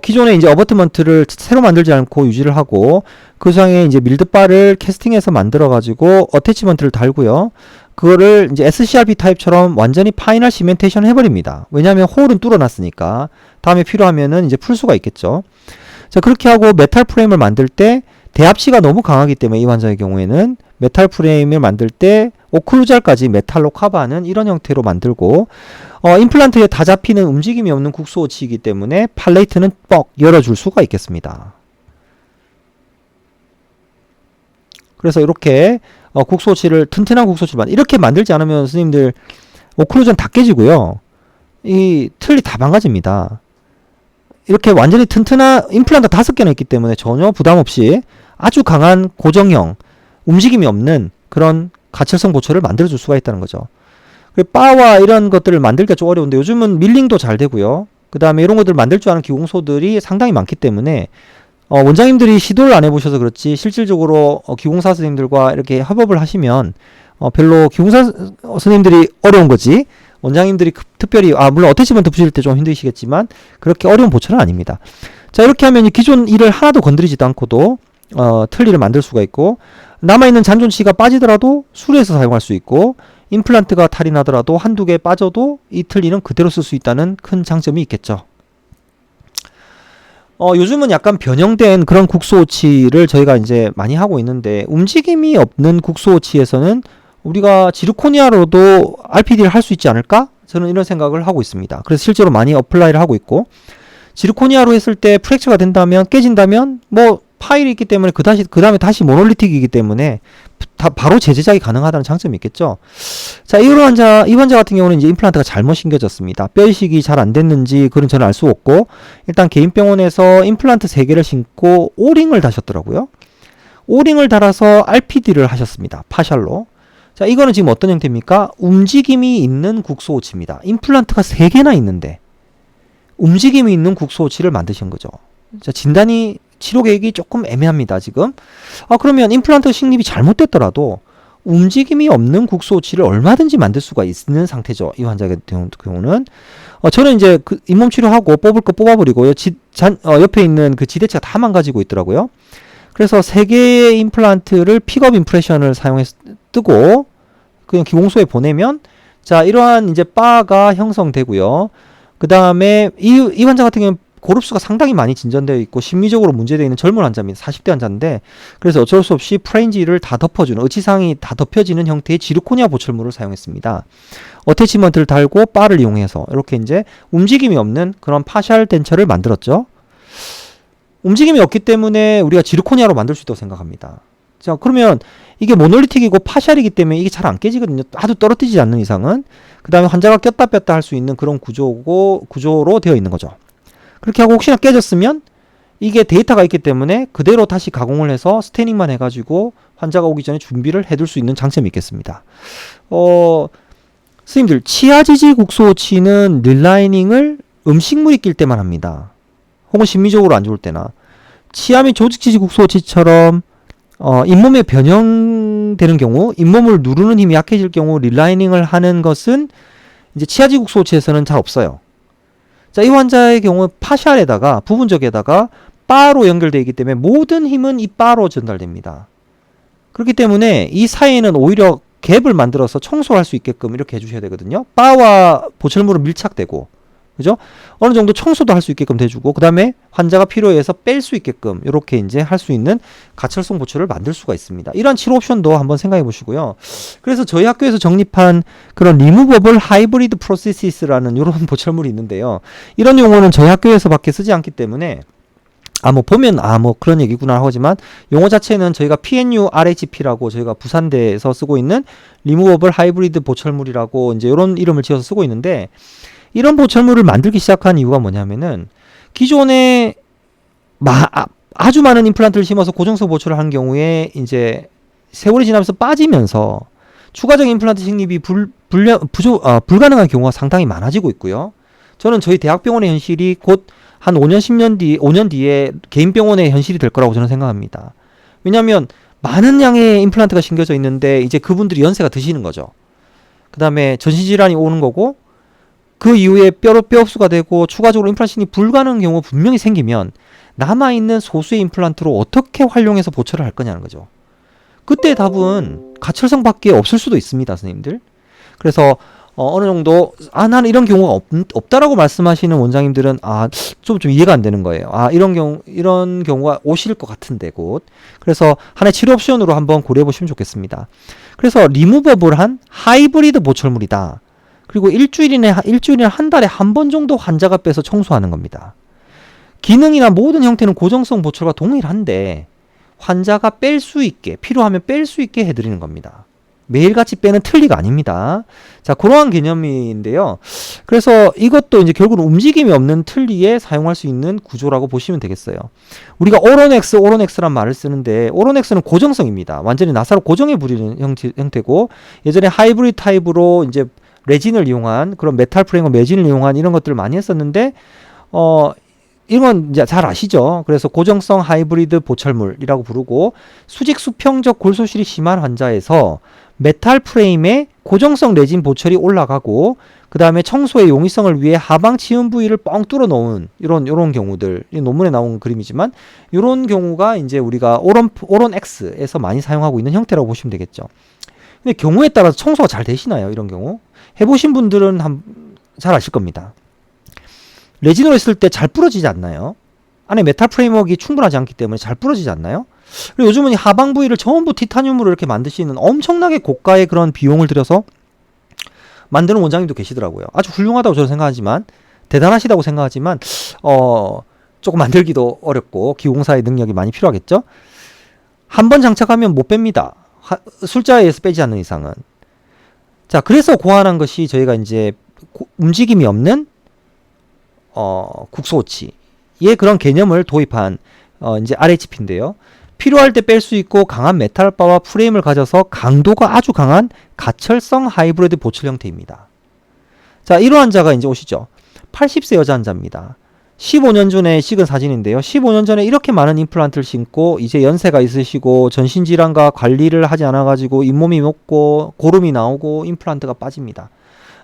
기존에 이제 어버트먼트를 새로 만들지 않고 유지를 하고 그 상에 이제 밀드바를 캐스팅해서 만들어 가지고 어태치먼트를 달고요. 그거를 이제 SCRP 타입처럼 완전히 파이널 시멘테이션 해버립니다. 왜냐하면 홀은 뚫어놨으니까 다음에 필요하면은 이제 풀 수가 있겠죠. 자, 그렇게 하고 메탈 프레임을 만들 때 대합치가 너무 강하기 때문에 이 환자의 경우에는 메탈 프레임을 만들 때 오클루잘까지 메탈로 커버하는 이런 형태로 만들고, 임플란트에 다 잡히는 움직임이 없는 국소치이기 때문에 팔레이트는 뻑 열어줄 수가 있겠습니다. 그래서 이렇게 튼튼한 국소치를 이렇게 만들지 않으면 선생님들 오클루전 다 깨지고요. 이 틀이 다 망가집니다. 이렇게 완전히 튼튼한 임플란트 5개나 있기 때문에 전혀 부담 없이 아주 강한 고정형, 움직임이 없는 그런 가철성 보철을 만들어줄 수가 있다는 거죠. 바와 이런 것들을 만들기가 좀 어려운데 요즘은 밀링도 잘 되고요. 그 다음에 이런 것들을 만들 줄 아는 기공소들이 상당히 많기 때문에 원장님들이 시도를 안 해보셔서 그렇지 실질적으로 기공사 선생님들과 이렇게 협업을 하시면 별로 기공사 선생님들이 어려운 거지 원장님들이 특별히 물론 어태치먼트 부실 때 좀 힘드시겠지만 그렇게 어려운 보철은 아닙니다. 자, 이렇게 하면 기존 일을 하나도 건드리지도 않고도 틀니를 만들 수가 있고, 남아있는 잔존치가 빠지더라도 수리해서 사용할 수 있고, 임플란트가 탈이 나더라도 한두 개 빠져도 이 틀니는 그대로 쓸 수 있다는 큰 장점이 있겠죠. 요즘은 약간 변형된 그런 국소오치를 저희가 이제 많이 하고 있는데, 움직임이 없는 국소오치에서는 우리가 지르코니아로도 RPD를 할 수 있지 않을까? 저는 이런 생각을 하고 있습니다. 그래서 실제로 많이 어플라이를 하고 있고, 지르코니아로 했을 때 프랙처가 된다면, 깨진다면, 뭐, 파일이 있기 때문에 그 다음에 다시 모놀리틱이기 때문에 바로 재제작이 가능하다는 장점이 있겠죠. 자, 이 환자 같은 경우는 이제 임플란트가 잘못 신겨졌습니다. 뼈 이식이 잘 안 됐는지 그런 저는 알 수 없고, 일단 개인 병원에서 임플란트 3개를 신고 오링을 다셨더라고요. 오링을 달아서 RPD를 하셨습니다. 파셜로. 자, 이거는 지금 어떤 형태입니까? 움직임이 있는 국소오치입니다. 임플란트가 3개나 있는데 움직임이 있는 국소오치를 만드신 거죠. 자, 치료 계획이 조금 애매합니다, 지금. 그러면 임플란트 식립이 잘못됐더라도 움직임이 없는 국소오치를 얼마든지 만들 수가 있는 상태죠. 이 환자 같은 경우는. 저는 이제 그 잇몸 치료하고 뽑을 거 뽑아버리고, 옆에 있는 그 지대체가 다 망가지고 있더라고요. 그래서 3개의 임플란트를 픽업 임프레션을 뜨고, 그냥 기공소에 보내면, 자, 이러한 이제 바가 형성되고요. 그 다음에 이 환자 같은 경우는 고릅수가 상당히 많이 진전되어 있고 심리적으로 문제되어 있는 젊은 환자입니다. 40대 환자인데, 그래서 어쩔 수 없이 프레인지를 다 덮어주는, 의치상이 다 덮여지는 형태의 지르코니아 보철물을 사용했습니다. 어태치먼트를 달고 바를 이용해서 이렇게 이제 움직임이 없는 그런 파셜 덴처를 만들었죠. 움직임이 없기 때문에 우리가 지르코니아로 만들 수 있다고 생각합니다. 자, 그러면 이게 모놀리틱이고 파셜이기 때문에 이게 잘 안 깨지거든요. 하도 떨어뜨리지 않는 이상은. 그 다음에 환자가 꼈다 뺐다 할 수 있는 그런 구조로 되어 있는 거죠. 그렇게 하고 혹시나 깨졌으면 이게 데이터가 있기 때문에 그대로 다시 가공을 해서 스테닝만 해가지고 환자가 오기 전에 준비를 해둘 수 있는 장점이 있겠습니다. 선생님들, 치아지지 국소오치는 릴라이닝을 음식물이 낄 때만 합니다. 혹은 심미적으로 안 좋을 때나. 치아 및 조직지지 국소오치처럼 잇몸에 변형되는 경우, 잇몸을 누르는 힘이 약해질 경우 릴라이닝을 하는 것은 이제 치아지지 국소오치에서는 잘 없어요. 자, 이 환자의 경우 파셜에다가 부분적에다가 바로 연결되어 있기 때문에 모든 힘은 이 바로 전달됩니다. 그렇기 때문에 이 사이에는 오히려 갭을 만들어서 청소할 수 있게끔 이렇게 해주셔야 되거든요. 바와 보철물은 밀착되고 그죠? 어느 정도 청소도 할 수 있게끔 돼주고, 그 다음에 환자가 필요해서 뺄 수 있게끔 이렇게 이제 할 수 있는 가철성 보철을 만들 수가 있습니다. 이러한 치료 옵션도 한번 생각해 보시고요. 그래서 저희 학교에서 정립한 그런 리무버블 하이브리드 프로세시스라는 이런 보철물이 있는데요. 이런 용어는 저희 학교에서밖에 쓰지 않기 때문에 뭐 보면 뭐 그런 얘기구나 하지만 용어 자체는 저희가 PNU RHP라고 저희가 부산대에서 쓰고 있는 리무버블 하이브리드 보철물이라고 이제 이런 이름을 지어서 쓰고 있는데, 이런 보철물을 만들기 시작한 이유가 뭐냐면은 기존에 아주 많은 임플란트를 심어서 고정성 보철을 한 경우에 이제 세월이 지나면서 빠지면서 추가적인 임플란트 식립이 불가능한 경우가 상당히 많아지고 있고요. 저는 저희 대학병원의 현실이 곧 한 5년, 5년 뒤에 개인 병원의 현실이 될 거라고 저는 생각합니다. 왜냐하면 많은 양의 임플란트가 심겨져 있는데 이제 그분들이 연세가 드시는 거죠. 그 다음에 전신질환이 오는 거고, 그 이후에 뼈 흡수가 되고 추가적으로 임플란트 식립이 불가능한 경우가 분명히 생기면 남아있는 소수의 임플란트로 어떻게 활용해서 보철을 할 거냐는 거죠. 그때 답은 가철성밖에 없을 수도 있습니다, 선생님들. 그래서 어느 정도 나는 이런 경우가 없다라고 말씀하시는 원장님들은 좀 이해가 안 되는 거예요. 이런 경우가 오실 것 같은데 곧. 그래서 하나의 치료 옵션으로 한번 고려해 보시면 좋겠습니다. 그래서 리무버블한 하이브리드 보철물이다. 그리고 일주일이나 한 달에 한 번 정도 환자가 빼서 청소하는 겁니다. 기능이나 모든 형태는 고정성 보철과 동일한데 환자가 뺄 수 있게, 필요하면 뺄 수 있게 해드리는 겁니다. 매일같이 빼는 틀니가 아닙니다. 자, 그러한 개념인데요. 그래서 이것도 이제 결국은 움직임이 없는 틀니에 사용할 수 있는 구조라고 보시면 되겠어요. 우리가 오로넥스란 말을 쓰는데, 오로넥스는 고정성입니다. 완전히 나사로 고정해 부리는 형태고, 예전에 하이브리드 타입으로 이제 레진을 이용한 그런 메탈 프레임과 레진을 이용한 이런 것들을 많이 했었는데, 이건 이제 잘 아시죠? 그래서 고정성 하이브리드 보철물이라고 부르고, 수직 수평적 골소실이 심한 환자에서 메탈 프레임에 고정성 레진 보철이 올라가고, 그 다음에 청소의 용이성을 위해 하방 치은 부위를 뻥 뚫어 놓은 이런 경우들, 이 논문에 나온 그림이지만 이런 경우가 이제 우리가 오론엑스에서 많이 사용하고 있는 형태라고 보시면 되겠죠. 근데 경우에 따라서 청소가 잘 되시나요? 이런 경우 해보신 분들은 잘 아실 겁니다. 레진으로 했을 때 잘 부러지지 않나요? 안에 메탈 프레임워크가 충분하지 않기 때문에 잘 부러지지 않나요? 그리고 요즘은 이 하방 부위를 전부 티타늄으로 이렇게 만드시는 엄청나게 고가의 그런 비용을 들여서 만드는 원장님도 계시더라고요. 아주 훌륭하다고 저는 생각하지만, 대단하시다고 생각하지만 조금 만들기도 어렵고 기공사의 능력이 많이 필요하겠죠. 한 번 장착하면 못 뺍니다. 술자에서 빼지 않는 이상은. 자, 그래서 고안한 것이 저희가 이제 움직임이 없는 국소치의 그런 개념을 도입한 이제 RHP인데요. 필요할 때 뺄 수 있고 강한 메탈바와 프레임을 가져서 강도가 아주 강한 가철성 하이브리드 보철 형태입니다. 자, 이러한 환자가 이제 오시죠. 80세 여자 환자입니다. 15년 전에 찍은 사진인데요. 15년 전에 이렇게 많은 임플란트를 심고 이제 연세가 있으시고 전신질환과 관리를 하지 않아가지고 잇몸이 먹고 고름이 나오고 임플란트가 빠집니다.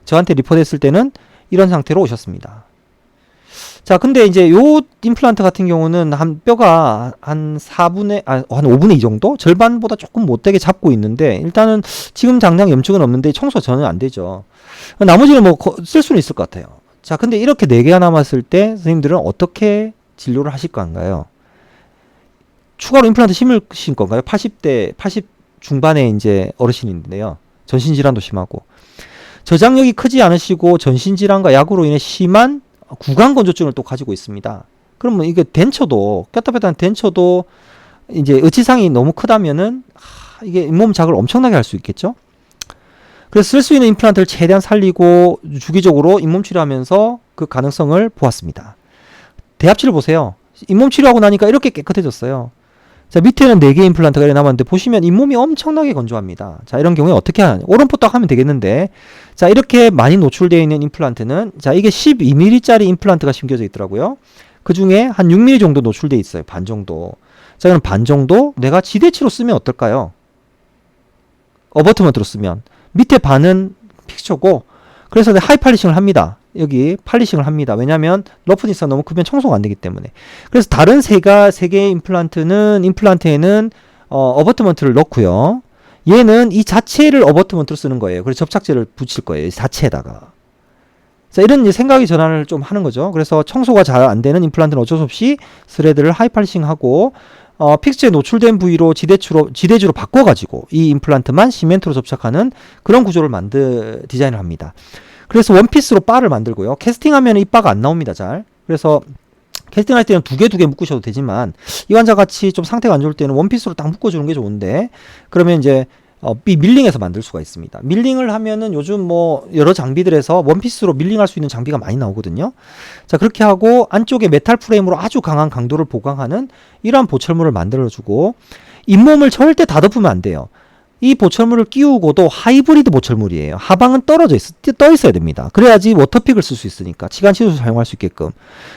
저한테 리포트했을 때는 이런 상태로 오셨습니다. 자, 근데 이제 요 임플란트 같은 경우는 뼈가 한 5분의 2 정도? 절반보다 조금 못되게 잡고 있는데, 일단은 지금 당장 염증은 없는데 청소가 전혀 안 되죠. 나머지는 뭐 쓸 수는 있을 것 같아요. 자, 근데 이렇게 4개가 남았을 때 선생님들은 어떻게 진료를 하실 건가요? 추가로 임플란트 심으신 건가요? 80 중반의 이제 어르신인데요. 전신질환도 심하고. 저장력이 크지 않으시고 전신질환과 약으로 인해 심한 구강건조증을 또 가지고 있습니다. 그러면 이게 덴처도, 꼈다 뺐다 한 덴처도 이제 의치상이 너무 크다면은 이게 잇몸 자극을 엄청나게 할 수 있겠죠? 그래서 쓸 수 있는 임플란트를 최대한 살리고 주기적으로 잇몸 치료하면서 그 가능성을 보았습니다. 대합치를 보세요. 잇몸 치료하고 나니까 이렇게 깨끗해졌어요. 자, 밑에는 4개의 임플란트가 남았는데 보시면 잇몸이 엄청나게 건조합니다. 자, 이런 경우에 어떻게 하냐? 오른포 딱 하면 되겠는데, 자, 이렇게 많이 노출되어 있는 임플란트는, 자, 이게 12mm짜리 임플란트가 심겨져 있더라고요. 그 중에 한 6mm 정도 노출되어 있어요. 반 정도. 자, 그럼 반 정도 내가 지대치로 쓰면 어떨까요? 어버트먼트로 쓰면. 밑에 반은 픽처고, 그래서 하이 팔리싱을 합니다. 여기 팔리싱을 합니다. 왜냐하면 러프니스가 너무 크면 청소가 안 되기 때문에. 그래서 다른 세 개의 임플란트에는 어버트먼트를 넣고요. 얘는 이 자체를 어버트먼트로 쓰는 거예요. 그래서 접착제를 붙일 거예요. 이 자체에다가. 자, 이런 이제 생각의 전환을 좀 하는 거죠. 그래서 청소가 잘 안 되는 임플란트는 어쩔 수 없이 스레드를 하이팔싱하고 픽스에 노출된 부위로 지대주로 바꿔가지고 이 임플란트만 시멘트로 접착하는 그런 구조를 디자인을 합니다. 그래서 원피스로 바를 만들고요. 캐스팅하면 이 바가 안 나옵니다. 잘. 그래서 캐스팅할 때는 두 개 묶으셔도 되지만 이 환자 같이 좀 상태가 안 좋을 때는 원피스로 딱 묶어주는 게 좋은데 그러면 이제 밀링해서 만들 수가 있습니다. 밀링을 하면은 요즘 뭐 여러 장비들에서 원피스로 밀링할 수 있는 장비가 많이 나오거든요. 자, 그렇게 하고 안쪽에 메탈 프레임으로 아주 강한 강도를 보강하는 이러한 보철물을 만들어주고 잇몸을 절대 다 덮으면 안 돼요. 이 보철물을 끼우고도 하이브리드 보철물이에요. 하방은 떠 있어야 됩니다. 그래야지 워터픽을 쓸 수 있으니까 치간치수로 사용할 수 있게끔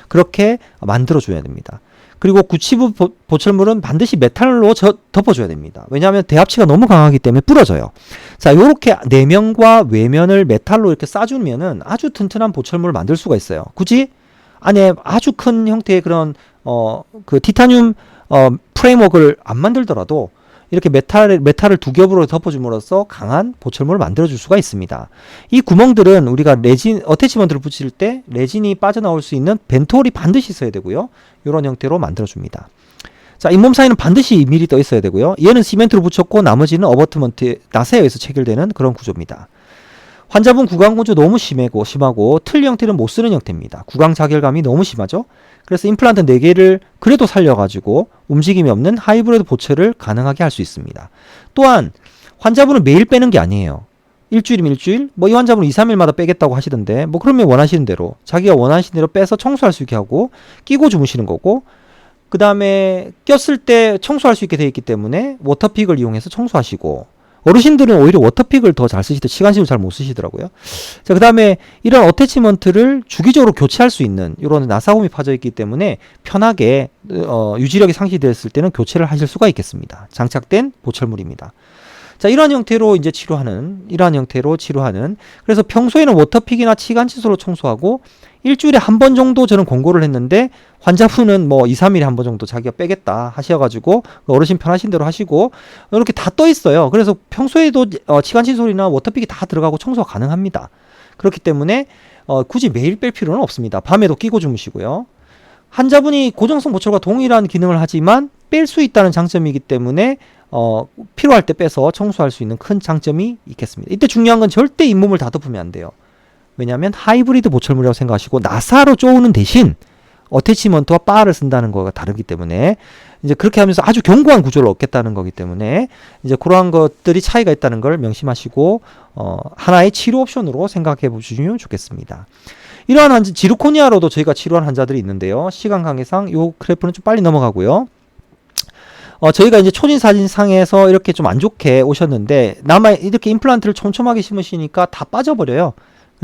그렇게 만들어줘야 됩니다. 그리고 구치부 보철물은 반드시 메탈로 덮어줘야 됩니다. 왜냐하면 대합치가 너무 강하기 때문에 부러져요. 자, 요렇게 내면과 외면을 메탈로 이렇게 싸주면은 아주 튼튼한 보철물을 만들 수가 있어요. 굳이 안에 아주 큰 형태의 그런 그 티타늄 프레임워크를 안 만들더라도 이렇게 메탈을 두 겹으로 덮어줌으로써 강한 보철물을 만들어줄 수가 있습니다. 이 구멍들은 우리가 어태치먼트를 붙일 때 레진이 빠져나올 수 있는 벤톨이 반드시 있어야 되고요. 이런 형태로 만들어줍니다. 자, 잇몸 사이는 반드시 2mm 떠 있어야 되고요. 얘는 시멘트로 붙였고 나머지는 어버트먼트 나사에 의해서 체결되는 그런 구조입니다. 환자분 구강 구조 너무 심하고 틀 형태는 못 쓰는 형태입니다. 구강 자결감이 너무 심하죠. 그래서 임플란트 4개를 그래도 살려가지고 움직임이 없는 하이브리드 보철을 가능하게 할 수 있습니다. 또한 환자분은 매일 빼는 게 아니에요. 일주일이면 일주일, 뭐 이 환자분은 2, 3일마다 빼겠다고 하시던데 뭐 그러면 원하시는 대로 자기가 원하시는 대로 빼서 청소할 수 있게 하고 끼고 주무시는 거고 그 다음에 꼈을 때 청소할 수 있게 되어 있기 때문에 워터픽을 이용해서 청소하시고 어르신들은 오히려 워터픽을 더 잘 쓰시더 시간식으로 잘 못 쓰시더라고요. 자, 그 다음에 이런 어태치먼트를 주기적으로 교체할 수 있는 이런 나사홈이 파져 있기 때문에 편하게 유지력이 상실됐을 때는 교체를 하실 수가 있겠습니다. 장착된 보철물입니다. 자, 이러한 형태로 치료하는 그래서 평소에는 워터픽이나 치간칫솔로 청소하고 일주일에 한 번 정도 저는 권고를 했는데 환자분은 뭐 2, 3일에 한 번 정도 자기가 빼겠다 하셔가지고 어르신 편하신 대로 하시고 이렇게 다 떠 있어요. 그래서 평소에도 치간칫솔이나 워터픽이 다 들어가고 청소가 가능합니다. 그렇기 때문에 굳이 매일 뺄 필요는 없습니다. 밤에도 끼고 주무시고요. 환자분이 고정성 보철과 동일한 기능을 하지만 뺄 수 있다는 장점이기 때문에 필요할 때 빼서 청소할 수 있는 큰 장점이 있겠습니다. 이때 중요한 건 절대 잇몸을 다 덮으면 안 돼요. 왜냐하면 하이브리드 보철물이라고 생각하시고 나사로 쪼우는 대신 어태치먼트와 바를 쓴다는 거가 다르기 때문에 이제 그렇게 하면서 아주 견고한 구조를 얻겠다는 거기 때문에 이제 그러한 것들이 차이가 있다는 걸 명심하시고 하나의 치료 옵션으로 생각해 보시면 좋겠습니다. 이러한 지르코니아로도 저희가 치료한 환자들이 있는데요. 시간 관계상 이 그래프는 좀 빨리 넘어가고요. 저희가 이제 초진 사진상에서 이렇게 좀 안 좋게 오셨는데 이렇게 임플란트를 촘촘하게 심으시니까 다 빠져버려요.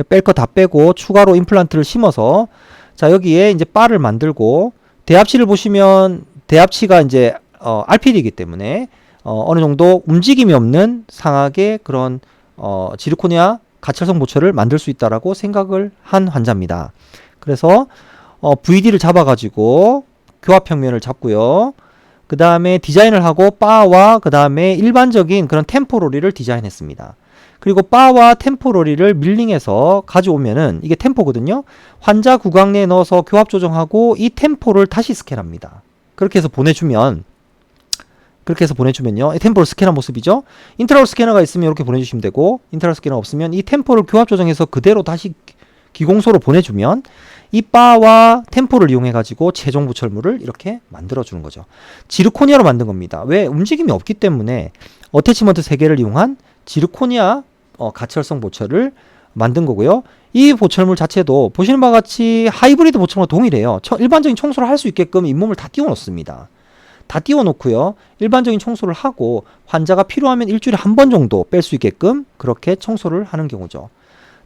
뺄 거 다 빼고 추가로 임플란트를 심어서 자, 여기에 이제 바를 만들고 대합치를 보시면 대합치가 이제 RPD이기 때문에 어느 정도 움직임이 없는 상하게 그런 지르코니아 가철성 보철을 만들 수 있다라고 생각을 한 환자입니다. 그래서 VD를 잡아가지고 교합 평면을 잡고요. 그 다음에 디자인을 하고 바와 그 다음에 일반적인 그런 템포로리를 디자인했습니다. 그리고 바와 템포러리를 밀링해서 가져오면은 이게 템포거든요. 환자 구강 내에 넣어서 교합 조정하고 이 템포를 다시 스캔합니다. 그렇게 해서 보내주면요. 이 템포를 스캔한 모습이죠. 인트라올 스캐너가 있으면 이렇게 보내주시면 되고 인트라올 스캐너가 없으면 이 템포를 교합 조정해서 그대로 다시 기공소로 보내주면 이 바와 템포를 이용해 가지고 최종 보철물을 이렇게 만들어 주는 거죠. 지르코니아로 만든 겁니다. 왜? 움직임이 없기 때문에 어태치먼트 3개를 이용한 지르코니아 가철성 보철을 만든 거고요. 이 보철물 자체도 보시는 바와 같이 하이브리드 보철과 동일해요. 일반적인 청소를 할 수 있게끔 잇몸을 다 띄워 놓습니다. 다 띄워 놓고요. 일반적인 청소를 하고 환자가 필요하면 일주일에 한 번 정도 뺄 수 있게끔 그렇게 청소를 하는 경우죠.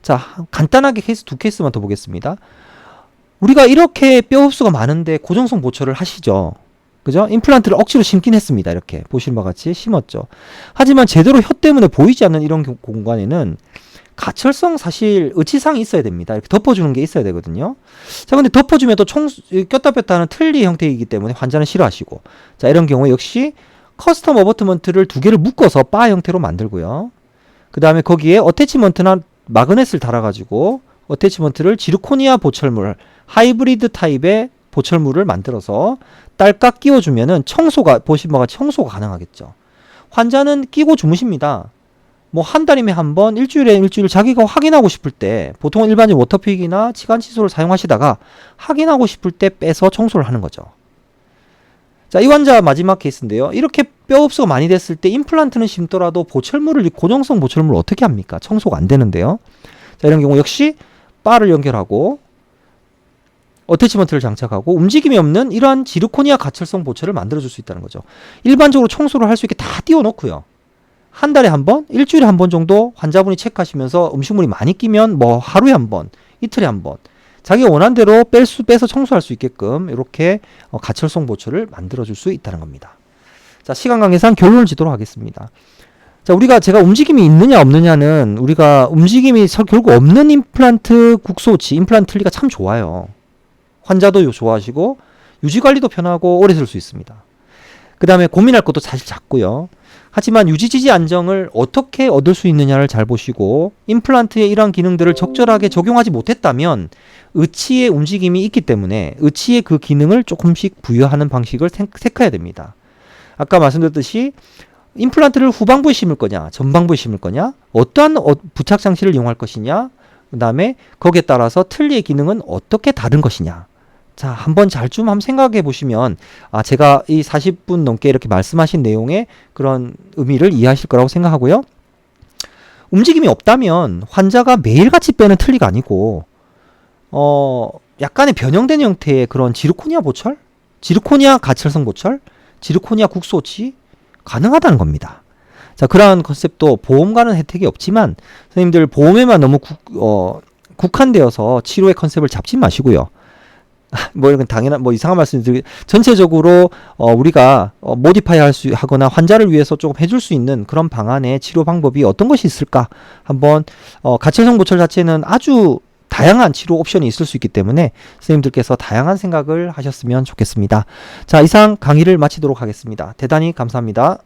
자, 간단하게 두 케이스만 더 보겠습니다. 우리가 이렇게 뼈 흡수가 많은데 고정성 보철을 하시죠. 그죠? 임플란트를 억지로 심긴 했습니다. 이렇게 보시는 바와 같이 심었죠. 하지만 제대로 혀 때문에 보이지 않는 이런 공간에는 가철성 사실 의치상이 있어야 됩니다. 이렇게 덮어주는 게 있어야 되거든요. 자, 근데 덮어주면 또 꼈다 뺐다 하는 틀니 형태이기 때문에 환자는 싫어하시고, 자, 이런 경우에 역시 커스텀 어버트먼트를 2개를 묶어서 바 형태로 만들고요. 그 다음에 거기에 어태치먼트나 마그넷을 달아가지고 어태치먼트를 지르코니아 보철물, 하이브리드 타입의 보철물을 만들어서 딸깍 끼워주면은 청소가, 보신 바가 청소가 가능하겠죠. 환자는 끼고 주무십니다. 뭐 한 달이면 한 번, 일주일에 일주일 자기가 확인하고 싶을 때, 보통은 일반적인 워터픽이나 치간 칫솔을 사용하시다가 확인하고 싶을 때 빼서 청소를 하는 거죠. 자, 이 환자 마지막 케이스인데요. 이렇게 뼈 흡수가 많이 됐을 때 임플란트는 심더라도 보철물을, 고정성 보철물을 어떻게 합니까? 청소가 안 되는데요. 자, 이런 경우 역시 바를 연결하고 어태치먼트를 장착하고 움직임이 없는 이러한 지르코니아 가철성 보철을 만들어줄 수 있다는 거죠. 일반적으로 청소를 할 수 있게 다 띄워놓고요. 한 달에 한 번, 일주일에 한 번 정도 환자분이 체크하시면서 음식물이 많이 끼면 뭐 하루에 한 번, 이틀에 한 번, 자기가 원하는 대로 빼서 청소할 수 있게끔 이렇게 가철성 보철을 만들어줄 수 있다는 겁니다. 자, 시간 관계상 결론을 짓도록 하겠습니다. 자, 제가 움직임이 있느냐 없느냐는, 우리가 움직임이 결국 없는 임플란트 국소치, 임플란트 틀니가 참 좋아요. 환자도 좋아하시고 유지관리도 편하고 오래 쓸 수 있습니다. 그 다음에 고민할 것도 사실 작고요. 하지만 유지지지 안정을 어떻게 얻을 수 있느냐를 잘 보시고 임플란트의 이러한 기능들을 적절하게 적용하지 못했다면 의치의 움직임이 있기 때문에 의치의 그 기능을 조금씩 부여하는 방식을 택해야 됩니다. 아까 말씀드렸듯이 임플란트를 후방부에 심을 거냐, 전방부에 심을 거냐, 어떠한 부착 장치를 이용할 것이냐, 그 다음에 거기에 따라서 틀니의 기능은 어떻게 다른 것이냐. 자, 한번 생각해 보시면, 제가 이 40분 넘게 이렇게 말씀하신 내용의 그런 의미를 이해하실 거라고 생각하고요. 움직임이 없다면 환자가 매일같이 빼는 틀니가 아니고, 약간의 변형된 형태의 그런 지르코니아 보철, 지르코니아 가철성 보철, 지르코니아 국소치 가능하다는 겁니다. 자, 그러한 컨셉도 보험과는 혜택이 없지만 선생님들 보험에만 너무 국한되어서 치료의 컨셉을 잡지 마시고요. 뭐 이런 당연한 뭐 이상한 말씀드리 전체적으로 우리가 모디파이 하거나 환자를 위해서 조금 해줄 수 있는 그런 방안의 치료 방법이 어떤 것이 있을까 한번 가철성 보철 자체는 아주 다양한 치료 옵션이 있을 수 있기 때문에 선생님들께서 다양한 생각을 하셨으면 좋겠습니다. 자, 이상 강의를 마치도록 하겠습니다. 대단히 감사합니다.